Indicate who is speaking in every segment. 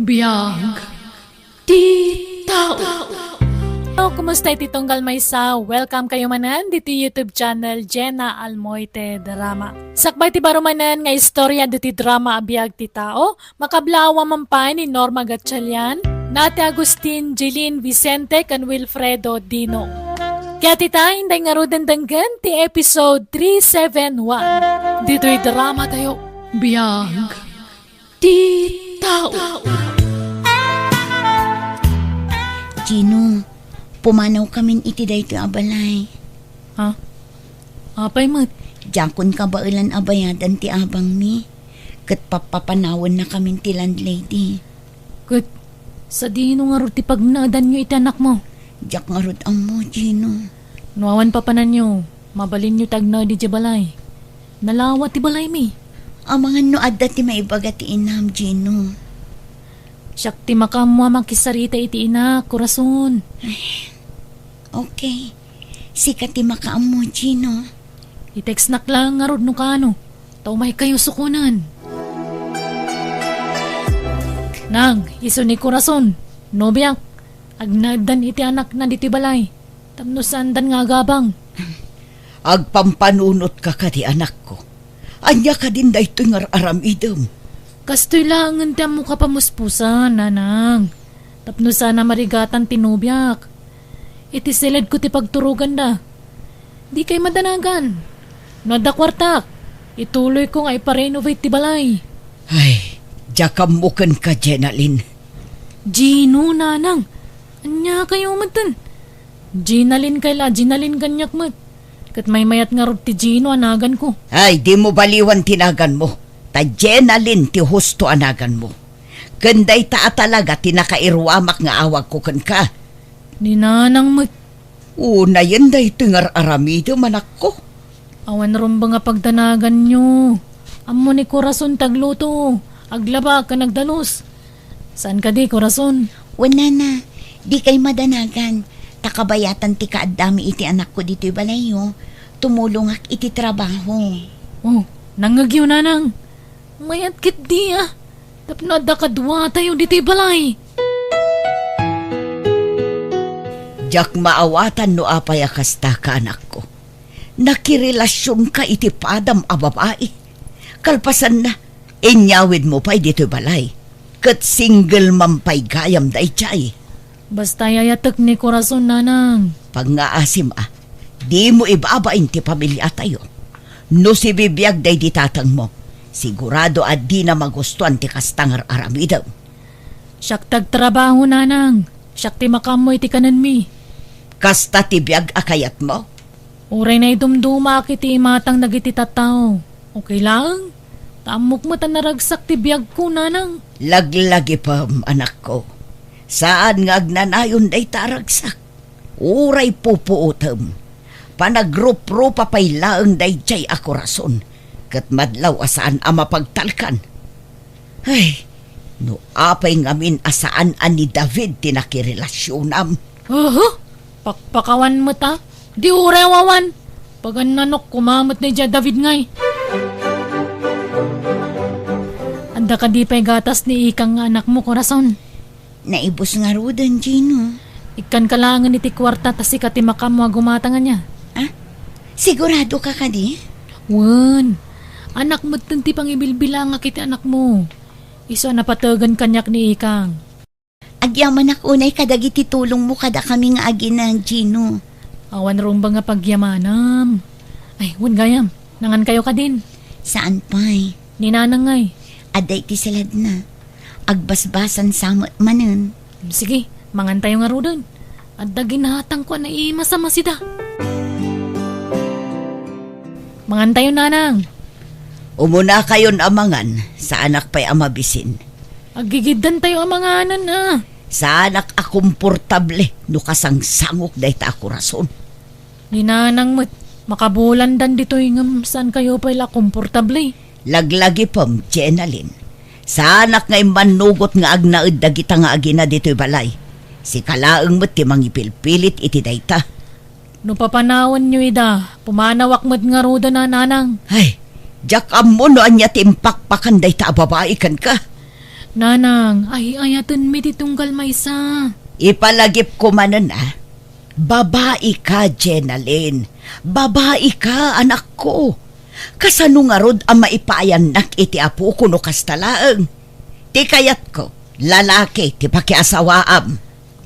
Speaker 1: Biyag Titaw.
Speaker 2: Hello, kumusta ititunggal maysa? Welcome kayo manan dito YouTube channel Jenna Almoite Drama. Sakbay ti barumanan nga istorya diti drama abiyag ti tao, makablawa mampay ni Norma Gatchalian, Nati Agustin, Jeline Vicente, kan Wilfredo Dino. Kaya tita, hindi nga rodandanggan ti episode 371. Dito'y drama tayo.
Speaker 1: Biyag Titaw.
Speaker 3: Gino, pumanaw kamin iti dayto abalay.
Speaker 2: Ha? Apay mat?
Speaker 3: Jakon ka ba ilan abayadan ti abang mi? Kat papapanawan na kamin ti landlady.
Speaker 2: Kat, sa dino nga ro ti pagnaadan nyo iti anak mo.
Speaker 3: Jak nga rod ang mo, Gino.
Speaker 2: Nuawan pa panan nyo, mabalin nyo tagna di balay. Nalawat ti balay mi.
Speaker 3: Amangan no adda ti maibaga ti inam, Gino.
Speaker 2: Siyak ti makamwa makisarita iti ina, kurason.
Speaker 3: Okay. Sikat ti makaam mo, Gino.
Speaker 2: I-text nak lang nga rod no kano. Tao may kayo sukunan. Nang, iso ni kurason. Nobiyak, agnadan iti anak na diti balay. Tapno sandan nga gabang.
Speaker 3: Agpampanunot ka ti anak ko. Anya ka din dayto nga aramidem.
Speaker 2: Kastoy lang ang mo kapamuspusan, nanang. Tapno sana marigatan tinubyak. Iti silid ko ti pagturugan da. Di kay madanagan. Nada kwartak. Ituloy ko nga iparenovate ti balay.
Speaker 3: Ay, jakam mo kan ka, Jenalyn.
Speaker 2: Gino, nanang. Anya kayo matan. Ginalin kayla, Ginalin ganyak mat. Kat may mayat nga rod ti Gino anagan ko.
Speaker 3: Ay, di mo baliwan tinagan mo. Ta Jenalyn ti husto anagan mo. Ganday ta talaga tinakairwamak nga awag ko kan ka.
Speaker 2: Ni nanang mat.
Speaker 3: Una yan day tingar aramido manak ko.
Speaker 2: Awan ron ba nga pagdanagan nyo? Amo ni Corazon tagluto. Aglaba ka nagdalos. Saan ka di, Corazon?
Speaker 3: Wala na, di kay madanagan. Takabayatan ti kaadami iti anak ko dito'y balayo. Tumulong ak iti trabaho.
Speaker 2: Oh, nangagyo nanang. Mayat kit di ah. Tapno da kadwa tayo dito'y balay.
Speaker 3: Jak maawatan no apay akasta ka anak ko. Nakirelasyon ka iti padam a babae. Kalpasan na, inyawid mo pa'y dito'y balay. Kat single mampay gayam day chay.
Speaker 2: Basta yayatak ni Corazon nanang.
Speaker 3: Pag nga asim di mo ibabain ti pamilya tayo. No si bibiyag day ditatang mo, sigurado di na magustuhan ti kastangar aramidaw.
Speaker 2: Siyak tagtrabaho nanang. Siyak ti makamoy ti kanan mi.
Speaker 3: Kasta ti biyag akayat mo?
Speaker 2: Uray na idumduma kiti matang nagiti tataw. Okay lang? Tamok mo ta naragsak ti biyag ko nanang.
Speaker 3: Laglagi pa, anak ko. Saan nga agnanayon day taragsak? Uray pupuutam. Panagrup-rupa pa'y laang day jay ako rason. Kat madlaw asaan ama pagtalkan. Ay, no apay ngamin asaan ani David tinakirelasyon
Speaker 2: Pakpakawan mo ta? Di urewawan. Pagan nanok kumamot ni David ngay. Anda ka di pa'y gatas ni ikang anak mo, Corazon.
Speaker 3: Naibos nga rudan, Gino.
Speaker 2: Ikan kalangan iti kwarta tas ikati makam mo gumatangan niya.
Speaker 3: Sigurado ka di?
Speaker 2: Wan, anak mo ti pang ibilbilang kiti anak mo. Iso napatagan kanyak ni ikang.
Speaker 3: Agyaman ako unay kadagiti tulong mo kada kami nga aginan, Gino.
Speaker 2: Awan rong ba nga pagyamanam. Ay, wan gayam, nangan kayo ka din.
Speaker 3: Saan pa'y?
Speaker 2: Ninanang ngay.
Speaker 3: Aday ti salad na. Agbasbasan sa manen.
Speaker 2: Sige, mangan tayo nga rodan. At daginatang ko na imasama sida. Mangan tayo nanang.
Speaker 3: Umuna kayon amangan sa anak pa'y amabisin.
Speaker 2: Agigidan tayo amanganan na.
Speaker 3: Sa anak akomportable no kasangsangok day ta ako rason.
Speaker 2: Ninanang mo, makabulan dan dito yung saan kayo pala komportable.
Speaker 3: Laglagi pam, Jenalyn. Sa anak nga manugot nga agnaid dagita nga agina dito'y balay. Si kalaang mo't ti mangipilpilit iti dayta.
Speaker 2: No papanawan nyo ida, pumanawak mo't nga roda na nanang.
Speaker 3: Ay, jak amo no anya timpakpakan dayta babae kan ka.
Speaker 2: Nanang, ay ayatan mi ti tunggal maysa.
Speaker 3: Ipalagip ko manan babae ka, Jenaline. Babae ka, anak ko. Kasano nga rod ang maipayan nak iti apo ko no kastalaang. Ti kayat ko, lalaki ti pakiasawaam.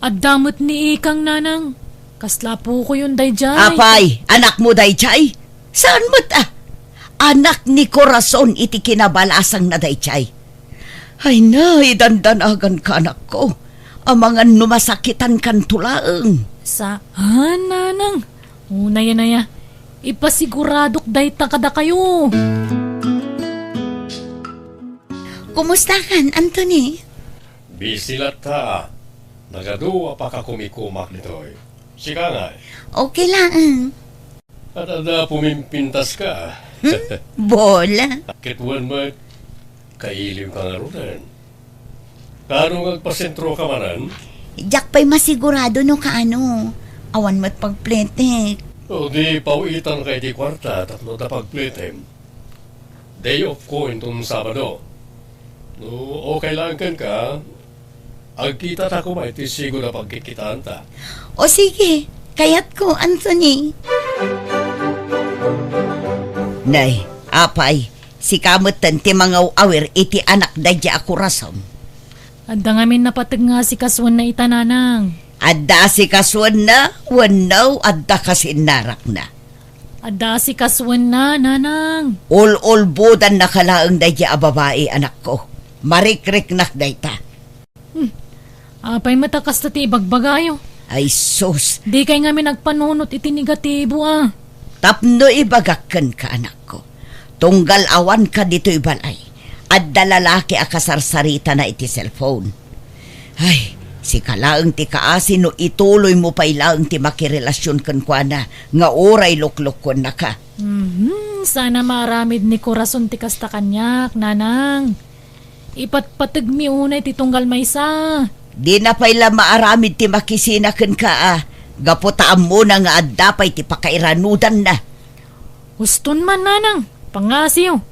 Speaker 2: At damot ni ikang nanang. Kasla po ko yun dayjay.
Speaker 3: Apay, anak mo dayjay? Saan mo't anak ni Corazon iti kinabalasang na dayjay. Ay na, idandanagan ka anak ko. Ang mga numasakitan kan tulaang.
Speaker 2: Saan, nanang? Una yan na ya. Ipasiguradok dayta kada kayo.
Speaker 3: Kumusta kan, Anthony?
Speaker 4: Busy ta. Nagaduwa pa ka kumikumak nito'y. Sika nga.
Speaker 3: Okay lang.
Speaker 4: At ada pumimpintas ka.
Speaker 3: Bola.
Speaker 4: Kitwan mo, kailiw ka nga rin. Kano magpasentro ka manan?
Speaker 5: Jack pa'y masigurado no kaano. Awan mo't pagpletek.
Speaker 4: O di pauitan kay di kwarta, tatlo da pagplitem. Day off ko itong Sabado. No, okay lang kan ka. Agkita ta ko ba iti sigo na pagkikitaan ta.
Speaker 5: O sige, kayat ko, Anthony.
Speaker 3: Nay, apay, si kamutan ti mga awir iti anak dadya ako rason.
Speaker 2: Adda ngamin napatag nga si kaswan na itananang.
Speaker 3: Adda si kaswan na, wanaw adda kasinarak na.
Speaker 2: Adda si kaswan na, nanang.
Speaker 3: Ol budan na kalaang dadya a babae anak ko. Marikrik nak dayta.
Speaker 2: Apay matakas na ti ibagbagayo.
Speaker 3: Ay sus,
Speaker 2: Di kay ngamin nagpanunot iti negatibo
Speaker 3: tapno ibagakan ka anak ko. Tunggal awan ka dito ibalay. Adda lalaki a kasarsarita na iti cellphone. Ay, si kalaang ti kaasi no ituloy mo pa ilaang ti makirelasyon kan kwa na nga oray lukluk ko na ka.
Speaker 2: Sana maaramid ni Corazon ti kasta kanyak, nanang. Ipatpatag mi unay ti tunggal maysa.
Speaker 3: Di na pa'y maaramid ti makisinakan ka Gaputaan mo na nga adda pa'y ti pakairanudan na.
Speaker 2: Uston man, nanang. Pangasiyo.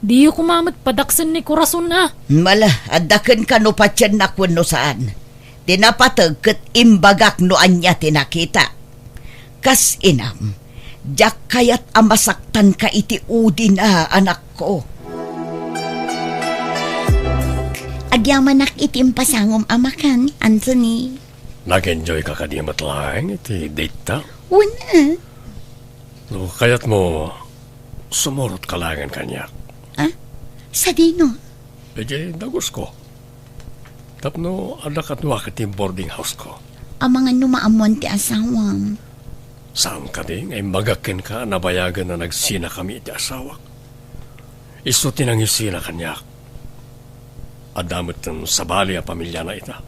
Speaker 2: Di yu kumamot padaksan ni Corazon
Speaker 3: Mala, addakan ka no patyan na kung no saan. Tinapatag kat imbagak no anya tinakita. Kas inam, jak kayat amasaktan ka iti udi na anak ko.
Speaker 5: Agyamanak itim pasangom amakan, Anthony.
Speaker 4: Nag-enjoy ka kanimat lang iti date ta.
Speaker 5: Una.
Speaker 4: No, kaya't mo sumurot ka langan kanyak.
Speaker 5: Sa dino.
Speaker 4: Pwede dagos ko. Tapno ada katwa ka ti boarding house ko.
Speaker 5: Ang mga numaamon ti asawam.
Speaker 4: Saan ka din ay magakin ka nabayagan na nagsina kami iti asawak. Iso tinangisina kanyak. Adamot ng sabali a pamilya na ita.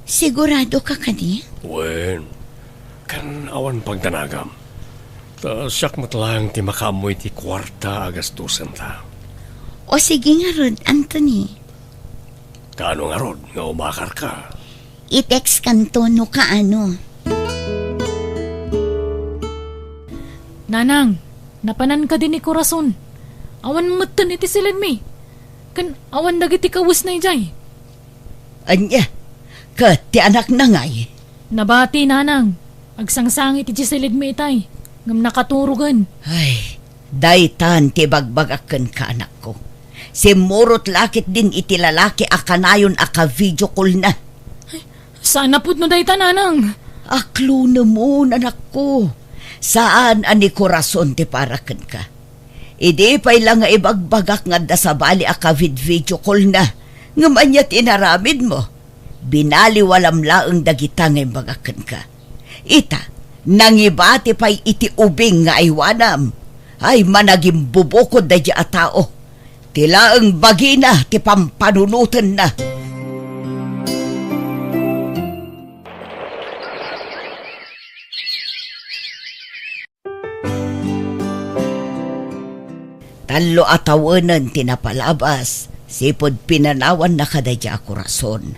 Speaker 5: Sigurado ka kadi?
Speaker 4: Wen, kan awan pagdanagam. Ta siyak matlang ti makamoy ti kwarta agastusan ta.
Speaker 5: O sige nga rod, Anthony.
Speaker 4: Kaano nga rod nga umakar ka?
Speaker 5: I-text kanto no kaano.
Speaker 2: Nanang, napanan ka din ni Corazon. Awan matan iti silid mi. Kan awan dagiti kawas na ijay.
Speaker 3: Anya, ka ti anak na ngay.
Speaker 2: Nabati, nanang. Agsangsang iti silid mi itay. Ngam nakaturugan.
Speaker 3: Ay, daytan ti bagbagakan ka anak ko. Si murot lakit din iti lalaki akanayon aka video call na.
Speaker 2: Sana put no dayta, nanang.
Speaker 3: Aklo na mo, anak ko. Saan ani Corazon ti parakan ka? Idi pa'y lang nga ibagbagak nga da sa bali aka video call na. Ngamanyat inaramid mo. Binaliwalam laang dagita nga ibagakan ka. Ita, nangibati pa'y iti ubing nga aywanam. Ay managing bubukod da a tao. Tila ang bagina ti pampanunutan na. Talo atawanan tinapalabas, sipod pinanawan na kadadya ako rason.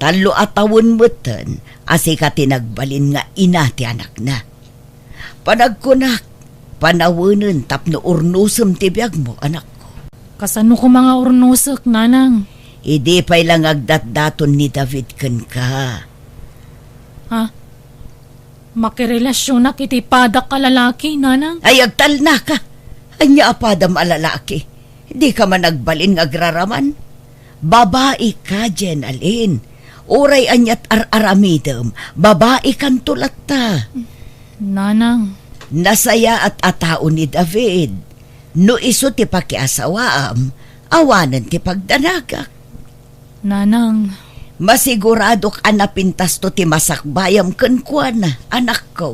Speaker 3: Talo atawan mutan, asi ka tinagbalin nga ina ti anak na. Panagkunak, panawanan tapno urnusam ti biyag mo, anak ko.
Speaker 2: Kasano ko mga urnusok, nanang?
Speaker 3: Hindi pa'y lang agdat-daton ni David ken ka.
Speaker 2: Ha? Makirelasyon na kiti padak ka lalaki, nanang?
Speaker 3: Ay agtal na ka. Anya apadam alalaki. Di ka man nagbalin nga agraraman. Babae ka, Jenalyn. Uray anyat ar-aramidem. Babae kan tulat ta.
Speaker 2: Nanang,
Speaker 3: Nasaya at atao ni David. No iso ti pakiasawaam, awanan ti pagdanagak.
Speaker 2: nanang,
Speaker 3: Masigurado ka na pintas to ti masakbayam kenkwan, anak ko.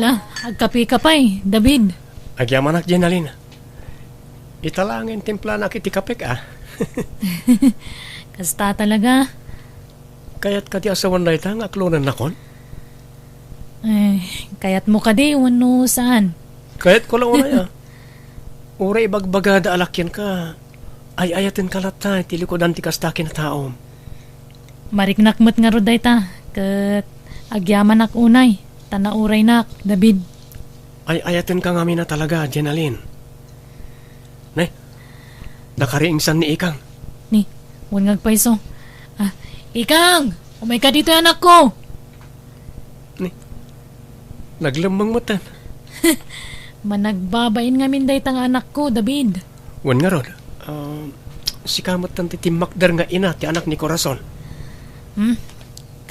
Speaker 2: ala, agkapi ka pa'y, David.
Speaker 4: Agyaman ak Jenalyn. Italangin timpla na kiti kapik
Speaker 2: Kasta talaga.
Speaker 4: Kaya't kati asawan na itang aklonan nakon.
Speaker 2: Kayat mo ka di, wano saan?
Speaker 4: Kaya't ko lang unay Uray bagbagada alakyan ka. Ay ayatin kalata, tilikodan ti kastakin na taom.
Speaker 2: Mariknakmat nga roday ta. Kat agyaman ak unay. Tanauray nak, David.
Speaker 4: Ay ayatin ka nga na talaga, Jenalyn. Ne, nakariingsan ni Ikang.
Speaker 2: Ni, wangag paiso. Ikang! Umay ka dito, anak ko!
Speaker 4: Naglamang matan.
Speaker 2: Managbabain nga minday tang anak ko, David.
Speaker 4: Wan nga rod. Si kamot tanti ti Makdar nga ina, ti anak ni Corazon.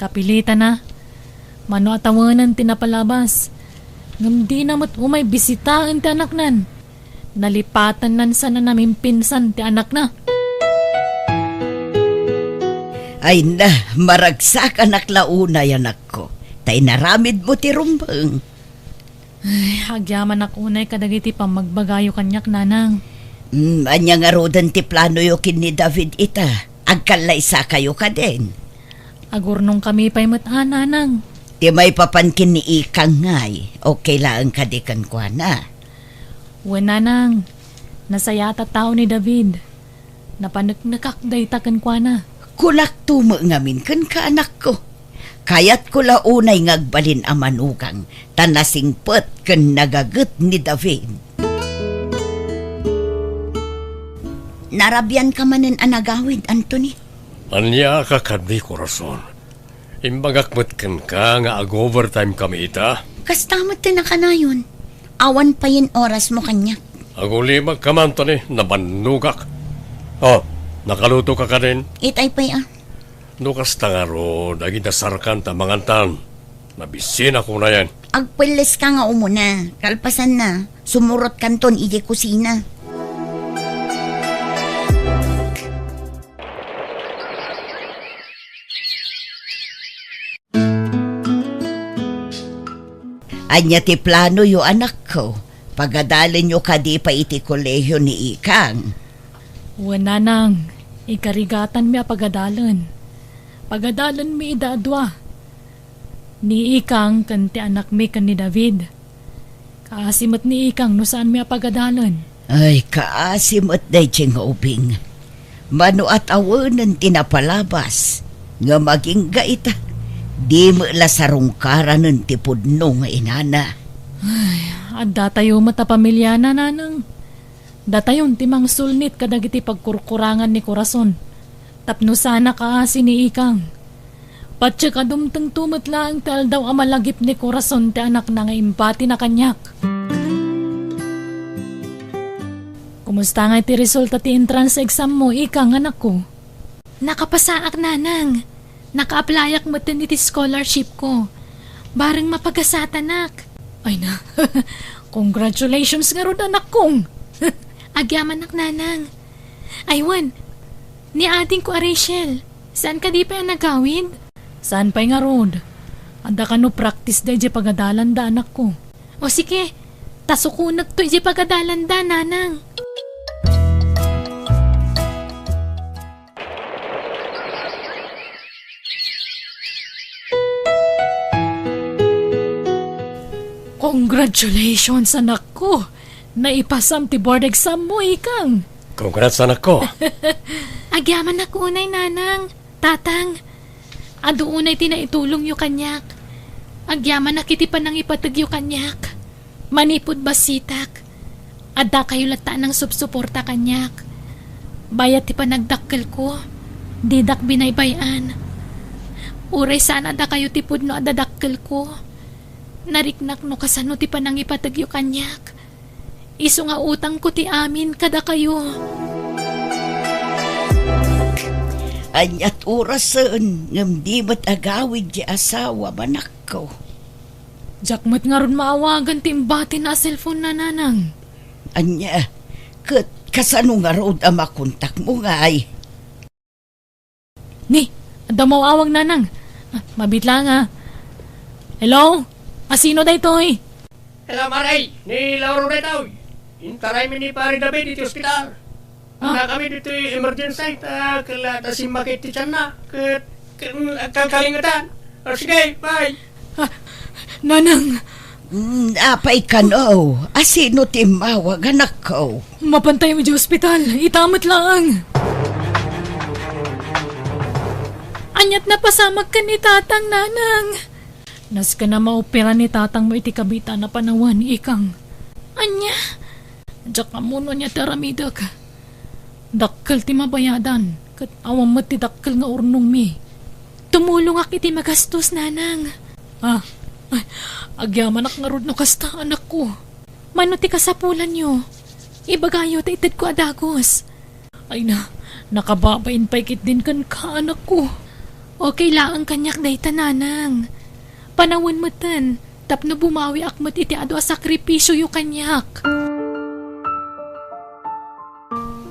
Speaker 2: Kapilita na. Mano atawanan tinapalabas. Ngam di namat umay bisitaan ti anak nan. Nalipatan nan sana namin pinsan ti anak na.
Speaker 3: Ay na, maragsak anak launay anak ko. Tay naramid mo ti rumbang.
Speaker 2: Agyaman ak unay kadagiti pamagbagayo kanyak, nanang.
Speaker 3: Anya nga rodan ti plano yo kin ni David ita. Agkalaysa kayo ka din.
Speaker 2: Agurnong kami pa'y mataan, nanang.
Speaker 3: Ti may papankin ni Ikang ngay. Okay lang ka di kan kwa na.
Speaker 2: Wen, nanang. Nasayata tao ni David. Napanagnakak day takan kwa na.
Speaker 3: Kulak tumo ngamin kan ka anak ko. Kayat ko launay ngagbalin a manugang. Tanasingpet kan nagagat ni David.
Speaker 5: Narabyan ka manen anagawid, Anthony.
Speaker 4: Anya ka kadi Corazon. Imbagakmat kan ka nga ag-overtime kami ita.
Speaker 5: Kastamot din na ka na yun. Awan pa yun oras mo kanya.
Speaker 4: Agulimag ka man to ni, nabanugak. Oh, nakaluto ka din.
Speaker 5: Itay pa'y
Speaker 4: Nukas tangaro, dagi dasarkan ta mangantan. Nabisin ako na yan.
Speaker 5: agpilis ka nga umuna. Kalpasan na. Sumurot kanton iji kusina.
Speaker 3: Anya ti plano yo anak ko. Pagadalin yo kadi pa iti kolehiyo ni Ikang.
Speaker 2: Wen, nanang. Ikarigatan mi apagadalan. Pagadalan mi idadwa. Ni Ikang kan ti anak mi kan ni David. Kaasimat ni Ikang no saan mi apagadalan.
Speaker 3: Ay, kaasimot day ubing. Mano at awanan tinapalabas. Nga maging gaita. Di mo la sarungkaran ng tipudno nga inana.
Speaker 2: At datayo mata pamilya na, nanang. Datayon timang sulnit kadagiti pagkurkurangan ni Corazon. Tapno sana kaasi ni Ikang. Patya kadumtang tumatla ang tal daw amalagip ni Corazon ti anak na nga impati na kanyak. Kumusta nga ti resulta ti entrance exam mo, Ikang, anak ko?
Speaker 1: Nakapasaak, nanang. Naka-applyak mo din iti scholarship ko. Barang mapagasatan, nak.
Speaker 2: Ay na, congratulations nga ron, anak kong.
Speaker 1: Agyaman, nak, nanang. Aywan, ni ating ko, Rachel. Saan ka di pa yung nagawin?
Speaker 2: Saan pa'y nga ron? Anda ka no practice da ije pagadalan da, anak ko.
Speaker 1: O sige, tasukunag to ije pagadalan da, nanang.
Speaker 2: Congratulations, anak ko. Naipasam ti board exam mo, Ikang.
Speaker 4: Congrats anak ko.
Speaker 1: Agyaman na kunay, nanang. Tatang, ado unay tinaitulong yu kanyak. Agyaman na kiti pa nang ipatag yu kanyak. Manipod basitak. Adda kayo lata ng subsuporta kanyak. Bayat ti panagdakkel ko. Didak binaybayan. Uray sana da kayo ti pudno adadakkel ko. Nariknak no kasano ti panangipatagyo kanyak. Isu nga utang ko ti amin kada kayo.
Speaker 3: Anyat orasan ngam di ba't agawid di asawa manak ko.
Speaker 1: Jakmat nga ron maawagan ti imbati na cellphone na nanang.
Speaker 3: Anya, kasano nga road ang makontak mo nga ay.
Speaker 1: Ni, ada mo awang nanang. Mabit lang ha. Hello? Asino da ito eh?
Speaker 4: Hello, Maray! Ni Lauro na ito. Intaray mi ni Pari David iti ospital. Na kami dito emergency kala si makit ti tiyan na. Kalingatan. O sige, bye!
Speaker 1: Nanang,
Speaker 3: Apay ka no, asino ti mawag anak ko.
Speaker 1: mapantay mo di ospital. Itamat lang. Anyat na pasamag ka ni tatang nanang. Nas ka na maopera ni tatang mo iti kabita na panawan ikang. Anya, jak ka muno niya taramidak. Dakkel ti mabayadan, kat awam mo ti dakkel nga urnong mi. Tumulong ak iti magastos nanang. Agyaman ak nga rod no kasta anak ko. Mano ti kasapulan nyo? Ibagayo ti ited ko adagos. Ay na, nakababain pa ikit din kan ka anak ko. Okay laang kanyak day tananang. Panawin mo tan, tapno bumawi akmat iti ado a sakripisyo yu kanyak.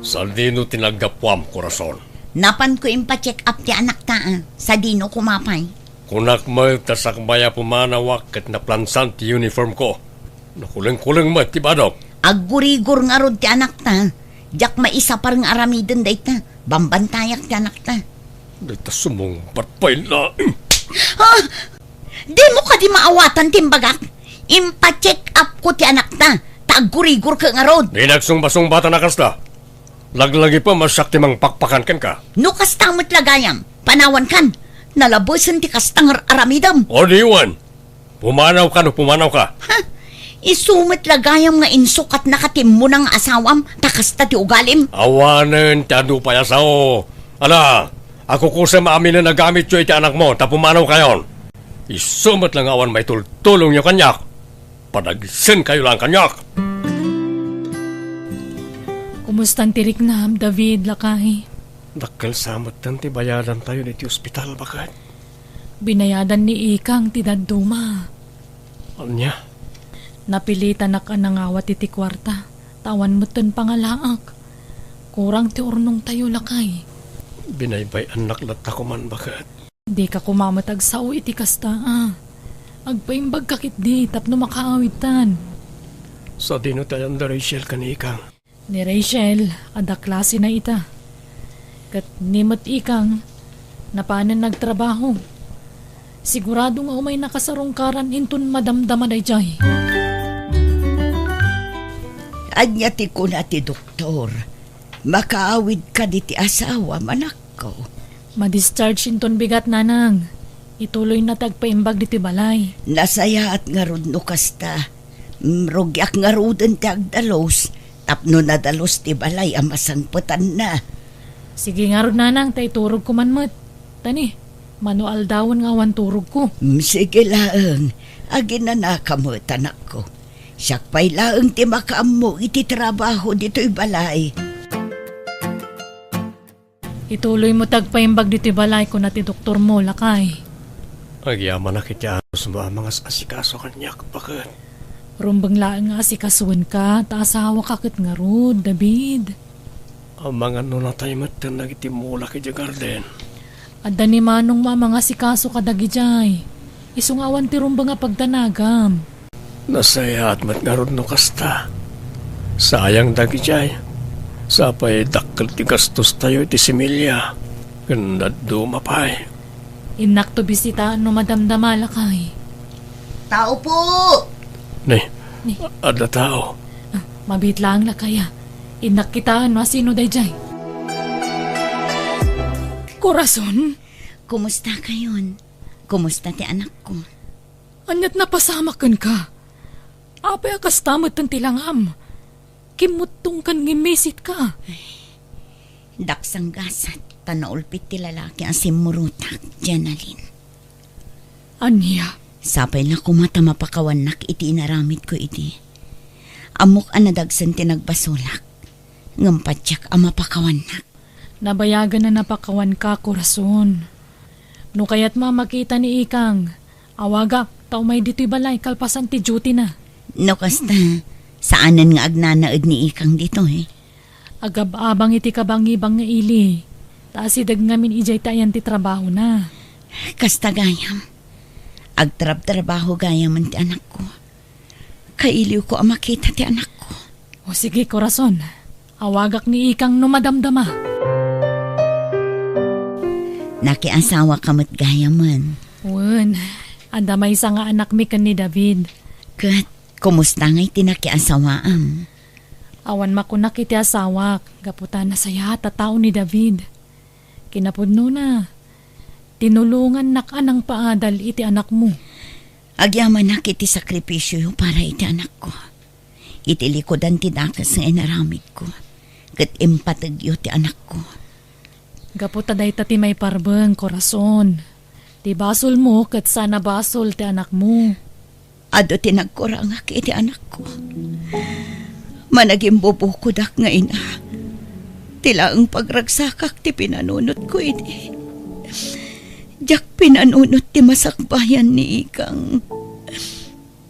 Speaker 4: Saldino tinagapwam, korason.
Speaker 5: Napan ko impacheck up ti anak ta sa dino kumapay.
Speaker 4: Kunak mo tasakbaya pumanawak kat naplansan ti uniform ko. Nakuling-kuling mo ti badok.
Speaker 5: Aggurigor nga rod ti anak ta. Jak maisa parang aramiden day ta. Bambantayak ti anak ta.
Speaker 4: Dito sumong patpay na.
Speaker 5: Di mo ka di maawatan timbagak. Impacheck up ko ti anak ta. Taggurigor ka nga rod.
Speaker 4: Di nagsung-basung bata na kasta. Laglagi pa masakti mang pakpakan kan ka.
Speaker 5: No kastamot lagayam. Panawan kan. Nalabosan ti kastang aramidam.
Speaker 4: O diwan. Pumanaw ka no pumanaw ka.
Speaker 5: Isumit lagayam nga insukat na katim mo ng asawam. Takasta ti ugalim.
Speaker 4: Awanen ti adu payasaw. Ala, ako kusa maamin na nagamit yung iti anak mo, ta pumanaw kayon. Isumat lang awan may tultulong yung kanyak. Padagsin kayo lang kanyak.
Speaker 1: Kumustan tirik na, David, lakay.
Speaker 4: Dakkel samot tan ti bayadan tayo ni ti ospital bakit.
Speaker 1: Binayadan ni Ikang ti daduma.
Speaker 4: Anya?
Speaker 1: Napilitan na ka nangawat iti kwarta. Tawan mo tan pangalaak. Kurang ti urnong tayo lakay.
Speaker 4: Binaybay anak lata ko man bakit.
Speaker 1: Di ka kumamatag sao iti kasta Agpaimbag kakit di tapno makaawitan.
Speaker 4: Sa dino tayo da Rachel kanikang.
Speaker 1: Ni Rachel, ada klase na ita. Kat nimot Ikang, napanan nagtrabaho. Sigurado nga umay nakasarungkaran intun madamdama day jay.
Speaker 3: Anya ti ko na ti doktor. Makaawid ka di ti asawa manak ko.
Speaker 1: Ma-discharge inton bigat nanang. Ituloy na tagpaimbag diti balay.
Speaker 3: Nasaya at nga rod no kasta. Rugyak nga roden ti agdalos. Tapno na dalos ti balay ang masangputan na.
Speaker 1: Sige nga ron nanang, tay turog ko manmat. Tani, manual dawon nga awan turog ko.
Speaker 3: Sige laang, agin na nakamot anak ko. Siyak pa'y laang ti makaamo iti trabaho dito'y balay.
Speaker 1: Ituloy mo tagpaimbag diti balay ko na ti doktor mo, lakay.
Speaker 4: Agyaman na kitya sa mga asikaso kanyak bakit.
Speaker 1: Rumbang laang nga asikasuan ka, taasawa kakit nga rod, David.
Speaker 4: Ang mga nunatay matan nagitimula kiti garden.
Speaker 1: Adda ni manong mga asikaso kadagijay. Isungawan ti rumbang nga pagdanagam.
Speaker 4: Nasaya at matngarod no kasta. Sayang dagijay. Sapay dakkel ti gastos tayo iti similya. Ganda dumapay.
Speaker 1: Inak to bisitaan no madamdama, lakay.
Speaker 5: Tao po!
Speaker 4: Ni, ada tao.
Speaker 1: Mabit lang lakaya. Inak kita no sino dayjay. Korason,
Speaker 5: Kumusta kayon? Kumusta ti anak ko?
Speaker 1: anyat napasamakan ka. Apay akastamot ng tilangam. Kimutong kan ngimisit ka.
Speaker 5: Daksang gasat, tanaulpit ti lalaki ang simurutak, Janalyn.
Speaker 1: Anya,
Speaker 5: Sapay na kumata mapakawanak iti inaramid ko iti. Amok anadagsan tinagbasolak. Ngampatyak ang mapakawanak.
Speaker 1: nabayagan na napakawan ka, Corazon. No kaya't makita ni Ikang, awagak, tao may dito'y balay, kalpasan ti duty na.
Speaker 5: No kasta, saanan nga agnanaad ni Ikang dito
Speaker 1: Agab-abang iti kabangibang nga ili. Taasidag ngamin ijay tayan ti trabaho na.
Speaker 5: Kasta gayam. Agtrab-trabaho gayam ti anak ko. Kailiw ko ang makita ti anak ko.
Speaker 1: O sige, Corazon. Awagak ni Ikang numadamdama.
Speaker 5: Nakiasawa kamot gayaman.
Speaker 1: Wen, anda may isa nga anak mi kan ni David.
Speaker 5: Kat, kumusta nga'y tinakiasawaam?
Speaker 1: Awan makunak iti asawak. Gaputan na saya tatao ni David. Kinapudno na. Tinulungan nak anang paadal iti anak mo.
Speaker 5: Agyaman na kiti sakripisyo para iti anak ko. Iti likodan ti dakas nga inaramid ko. Kat impatagyo ti anak ko.
Speaker 1: Gaputa day ti may parbeng, Corazon. Ti basol mo kat sana basol ti anak mo.
Speaker 5: Ado tinagkurangak iti anak ko. Managing bubukudak nga ina. Tila ang pagragsakak ti pinanunot ko iti. Diyak pinanunot ti masakbayan ni Ikang.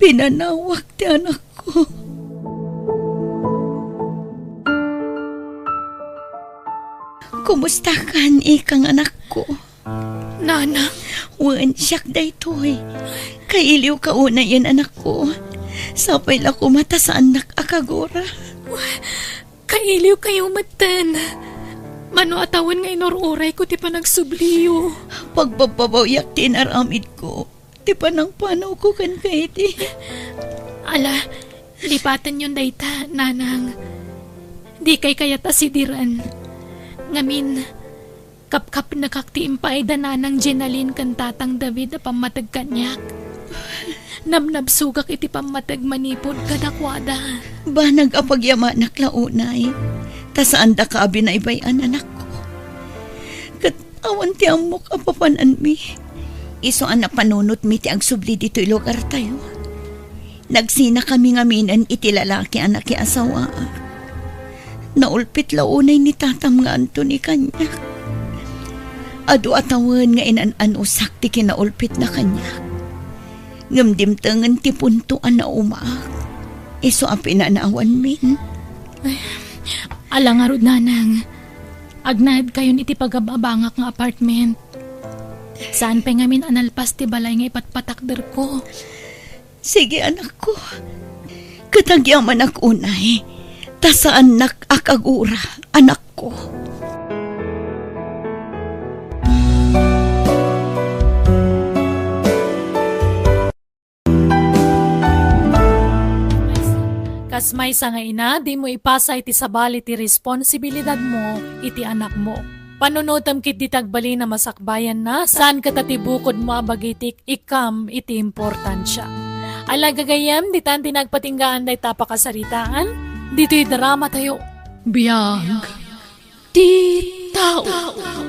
Speaker 5: Pinanawak ti anak ko. Kumusta kan Ikang anak ko?
Speaker 1: Nana,
Speaker 5: Wan siyak daytoy. Kailiw ka una yan anak ko. Sapay la kumata sa anak akagora.
Speaker 1: kailiw kayo matan. Mano atawan nga inururay ko ti panagsubliyo.
Speaker 5: Pagbababayak tinaramid ko. Ti panang panaw ko kan kaiti.
Speaker 1: Ala, lipatan yun dayta, nanang. Di kay kayata sidiran. Ngamin, kap-kap nakaktiimpay da nanang Jenalyn kan tatang David na pamatag kanyak. Nabnabsugak iti pamatag manipod kadakwada.
Speaker 5: Ba nag-apagyamanak launay. Tasaan da ka binaybayan anak ko. Kat awan ti amok apapanan mi. Iso ang napanunot mi ti agsubli dito'y lugar tayo. Nagsina kami ngaminan iti lalaki anak ki asawa. Naulpit launay ni tatam nga Anthony kanyak. Adu atawan nga inan-anusak ti kinaulpit na kanyak. Ngamdimtangan ti puntuan na umaak. Iso ang pinanawan min.
Speaker 1: Alang arod nanang, agnad kayon iti pagababangak nga apartment. Saan pa ngamin analpas ti balay nga ipatpatakder ko.
Speaker 5: Sige anak ko. Katagyaman ak unay. Tasaan nak akagura anak ko.
Speaker 2: Kas may sa nga ina, di mo ipasa iti sabali ti responsibilidad mo iti anak mo. Panunutam kit di tagbali na masakbayan na, saan katatibukod mo abagitik ikam iti importansya. Alagagayam, di tan tinagpatinggaan day tapakasaritaan, dito'y drama tayo.
Speaker 1: Biyag, ti tao.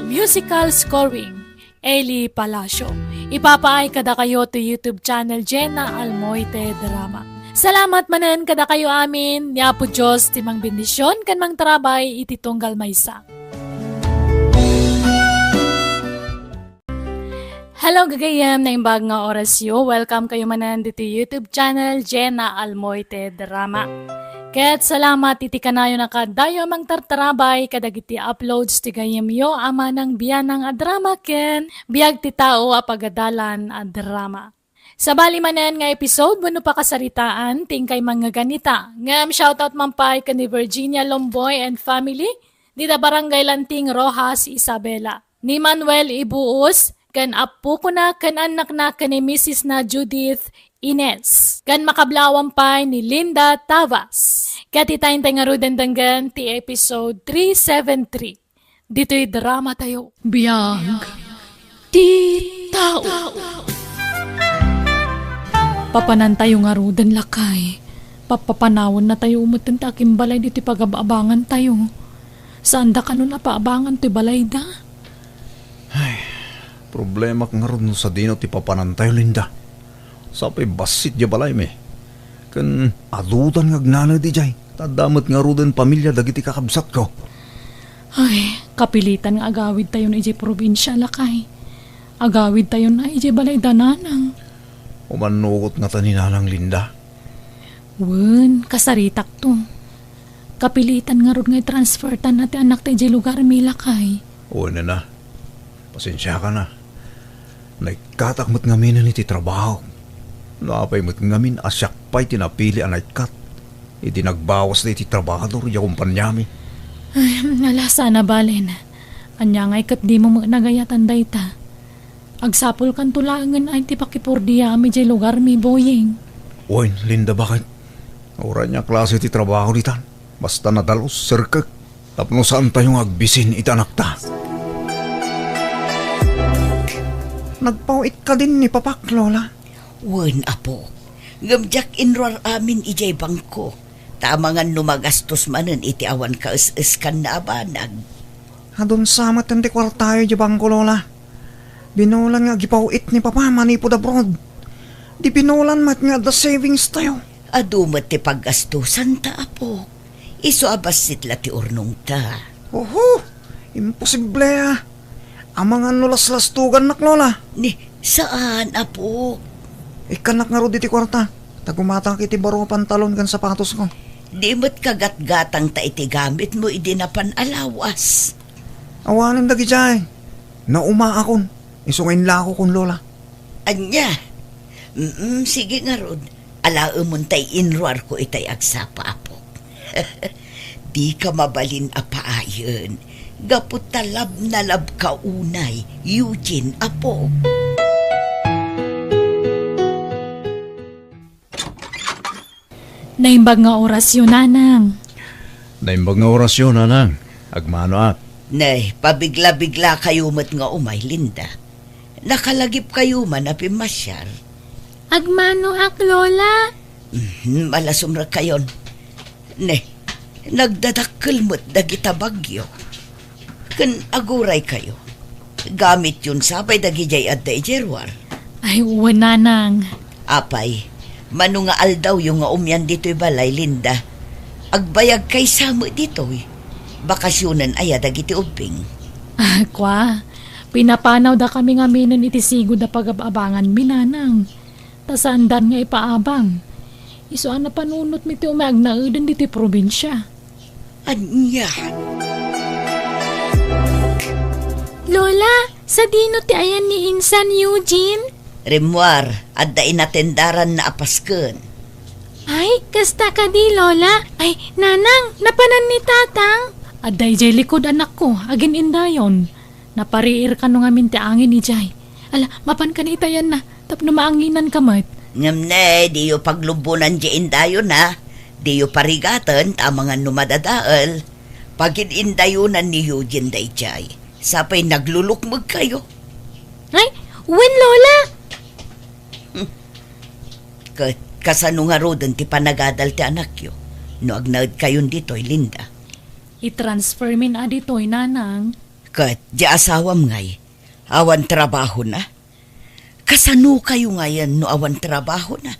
Speaker 2: Musical scoring, Eli Palacio. Ipapaay kada kayo to YouTube channel Jenna Almoite Drama. Salamat manen kada kayo amin, niya po Diyos timang bendisyon kan mang trabay iti tunggal maysa. Hello gagayam na imbag nga orasyo, welcome kayo manen dito YouTube channel Jenna Almoite Drama. Ket salamat iti kanayo na kadayo mang tartarabay kadagiti uploads ti gayam yo ama ng biyanang a drama ken biag ti tao a pagadalan a drama. Sa bali manen nga episode, wano pa kasaritaan, tingkay mga ganita. Ngam shoutout mampay ka ni Virginia Lomboy and family, dita Barangay Lanting Rojas, Isabela. Ni Manuel Ibuos, kan apo ko na, kan anak na, kan ni Mrs. na Judith Ines. Kan makablawang pa ni Linda Tavas. Kati tayong nga rudendanggan ti episode 373. Dito'y drama tayo.
Speaker 1: Biyag, ti tao. Papanan tayo nga rudan lakay. Papapanawon na tayo umutin ta balay dito pagababangan tayo. Saan da ka nun napaabangan ti balay da?
Speaker 6: Problema nga ron no sa dino ti papanantayo, Linda. Sapay basit di balay me. Kan adutan nga gnana di jay. Tadamat nga ron pamilya dagiti kakabsat ko.
Speaker 1: Ay, kapilitan nga agawid tayo na iji probinsya lakay. Agawid tayo na iji balay da nanang.
Speaker 6: Umanugot nga taninanang Linda.
Speaker 1: Wen, kasaritak to. Kapilitan nga ron nga transfer tan natin anak tayo iji lugar mi lakay.
Speaker 6: O na. Pasensya ka na. Naikatakmat ngamin na iti trabaho. Naapay mat ngamin asyak pa'y tinapili ang naikat. Iti nagbawas na iti trabahador ya kumpanyami.
Speaker 1: Ay, ala sana balen. Anya ngay kat di mo nagayatan dayta. Agsapol kan tulangan ay ti pakipurdiya mi jay lugar mi boyeng.
Speaker 6: Oy, Linda, bakit? Ora niya klase ti trabaho ditan. Basta nadalos, sirkak. Tapno saan tayong agbisin itanak ta. Nagpauit ka din ni Papak, Lola.
Speaker 3: Wen, apo. Ngamjak inroar amin ijay bangko. Tamangan numagastos manen iti awan ka is-iskan na abanag.
Speaker 6: Adon samat ang tikwar tayo di bangko, Lola. Binulan nga gipauit ni Papa manipod abroad. Di binulan mat nga the savings tayo.
Speaker 3: Adumat ti paggastusan ta, apo. Iso abasit la ti urnong ta.
Speaker 6: Oho, imposible ah. Amangan nulas-lastugan nak, Lola.
Speaker 3: Ni, saan, apo?
Speaker 6: Ikanak nga ro di ti kwarta. Tagumatang kiti baro pantalon kan sapatos ko.
Speaker 3: Di mo't kagat-gatang ta iti gamit mo idinapan alawas.
Speaker 6: Awanan dagi jay. Nauma akon. Isungin la ako kun, Lola.
Speaker 3: Anya? Sige nga rod. Alaamon tay inruar ko itay agsapa, apo. Di ka mabalin apaayon. Gapot talab na lab ka unay, Eugene, apo.
Speaker 1: Naimbag nga orasyon nanang.
Speaker 6: Naimbag nga orasyon, nanang. Agmano at.
Speaker 3: Nay, pabigla-bigla kayo mat nga umay, Linda. Nakalagip kayo man na pimasyar.
Speaker 1: Agmano ak, Lola?
Speaker 3: Malasumra kayon. Ne, nagdadakkel mo't dagita bagyo. Kan aguray kayo. Gamit yun sabay dagijay at daijerwar.
Speaker 1: Ay, uwan nanang.
Speaker 3: Apay, mano nga aldaw yung nga umyan dito'y balay, Linda. Agbayag kay samo dito'y. Bakasyonan aya dagiti ubing.
Speaker 1: Ah, kwa. Pinapanaw da kami nga minon iti sigod da pagabangan minanang. Tasandan nga ipaabang. Iso na panunot mi ti umagnauden diti probinsya.
Speaker 3: Anya?
Speaker 1: Lola, sa dino ti ayan ni Insan Eugene?
Speaker 3: Remuar, at da inatendaran na apasken.
Speaker 1: Ay, kasta ka di, Lola. Ay, nanang, napanan ni tatang. Aday jay likod anak ko, agin indayon. Napariir ka nung amin ti angin ni jay. Ala, mapan ka ni itayan na, tapno maanginan ka mat.
Speaker 3: Ngamne, di yo paglubunan di indayo na. Di yo parigatan, tamangan numadadaal. Pagin indayunan ni Eugene day jay. Sapay naglulukmag kayo.
Speaker 1: Ay, when, Lola?
Speaker 3: Kasano nga rodan ti panagadal ti anak yo. No agnaud kayon dito'y, Linda.
Speaker 1: I-transfer min adito'y nanang.
Speaker 3: Kat, di asawam ngay. Awan trabaho na. Kasano kayo ngayon no awan trabaho na?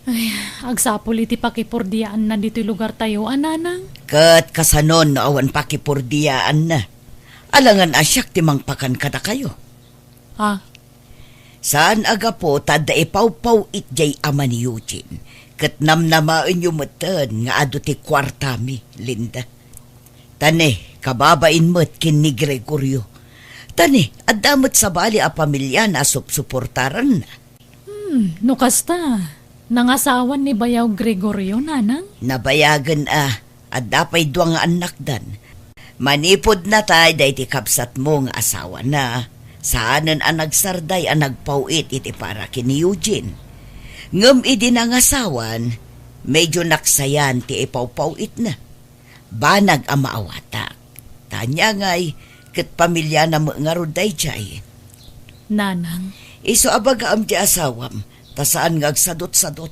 Speaker 1: Ay, agsapol iti pakipordiyaan na dito'y lugar tayo, ananang.
Speaker 3: Kat, kasanon no awan pakipordiyaan na. Alangan asyak timang pakan kada kayo.
Speaker 1: Ah,
Speaker 3: Saan aga po tada ipaw-paw itjay ama ni Eugene. Kat namnamaan yung matan nga ado ti kwartami, Linda. Tane, kababain mo't kin ni Gregorio. Tane, adamot sa bali a pamilya na suportaran na.
Speaker 1: no kasta. Nangasawan ni Bayaw Gregorio, nanang.
Speaker 3: Nabayagan at dapay duwang anak dan. Manipod na tay day ti kapsat mo nga asawa na. Saanan ang nagsarday ang nagpauit iti para kini Eugene. Ngam idi nangasawan, medyo naksayan ti ipaw-pauit na. Banag ang maawatak. Tanya ngay, kat pamilya na nga ruday jay.
Speaker 1: Nanang.
Speaker 3: Iso abaga am ti asawam, tasaan nga agsadot-sadot.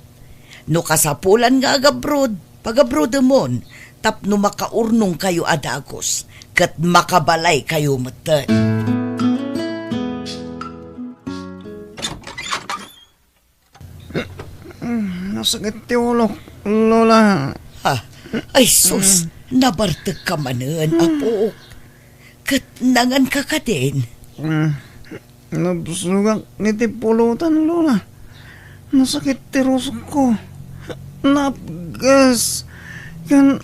Speaker 3: No kasapulan nga agabroad, pag-abroad amon, tapno makaurnong kayo adagos, kat makabalay kayo matan.
Speaker 6: Nasakit ti ulo, Lola.
Speaker 3: Ha? Ay sus, nabartag ka manan, apo. Kat nangan ka ka din.
Speaker 6: Nabsugang ni ti pulutan, Lola. Nasakit ti rusok ko. Napgas. Yan,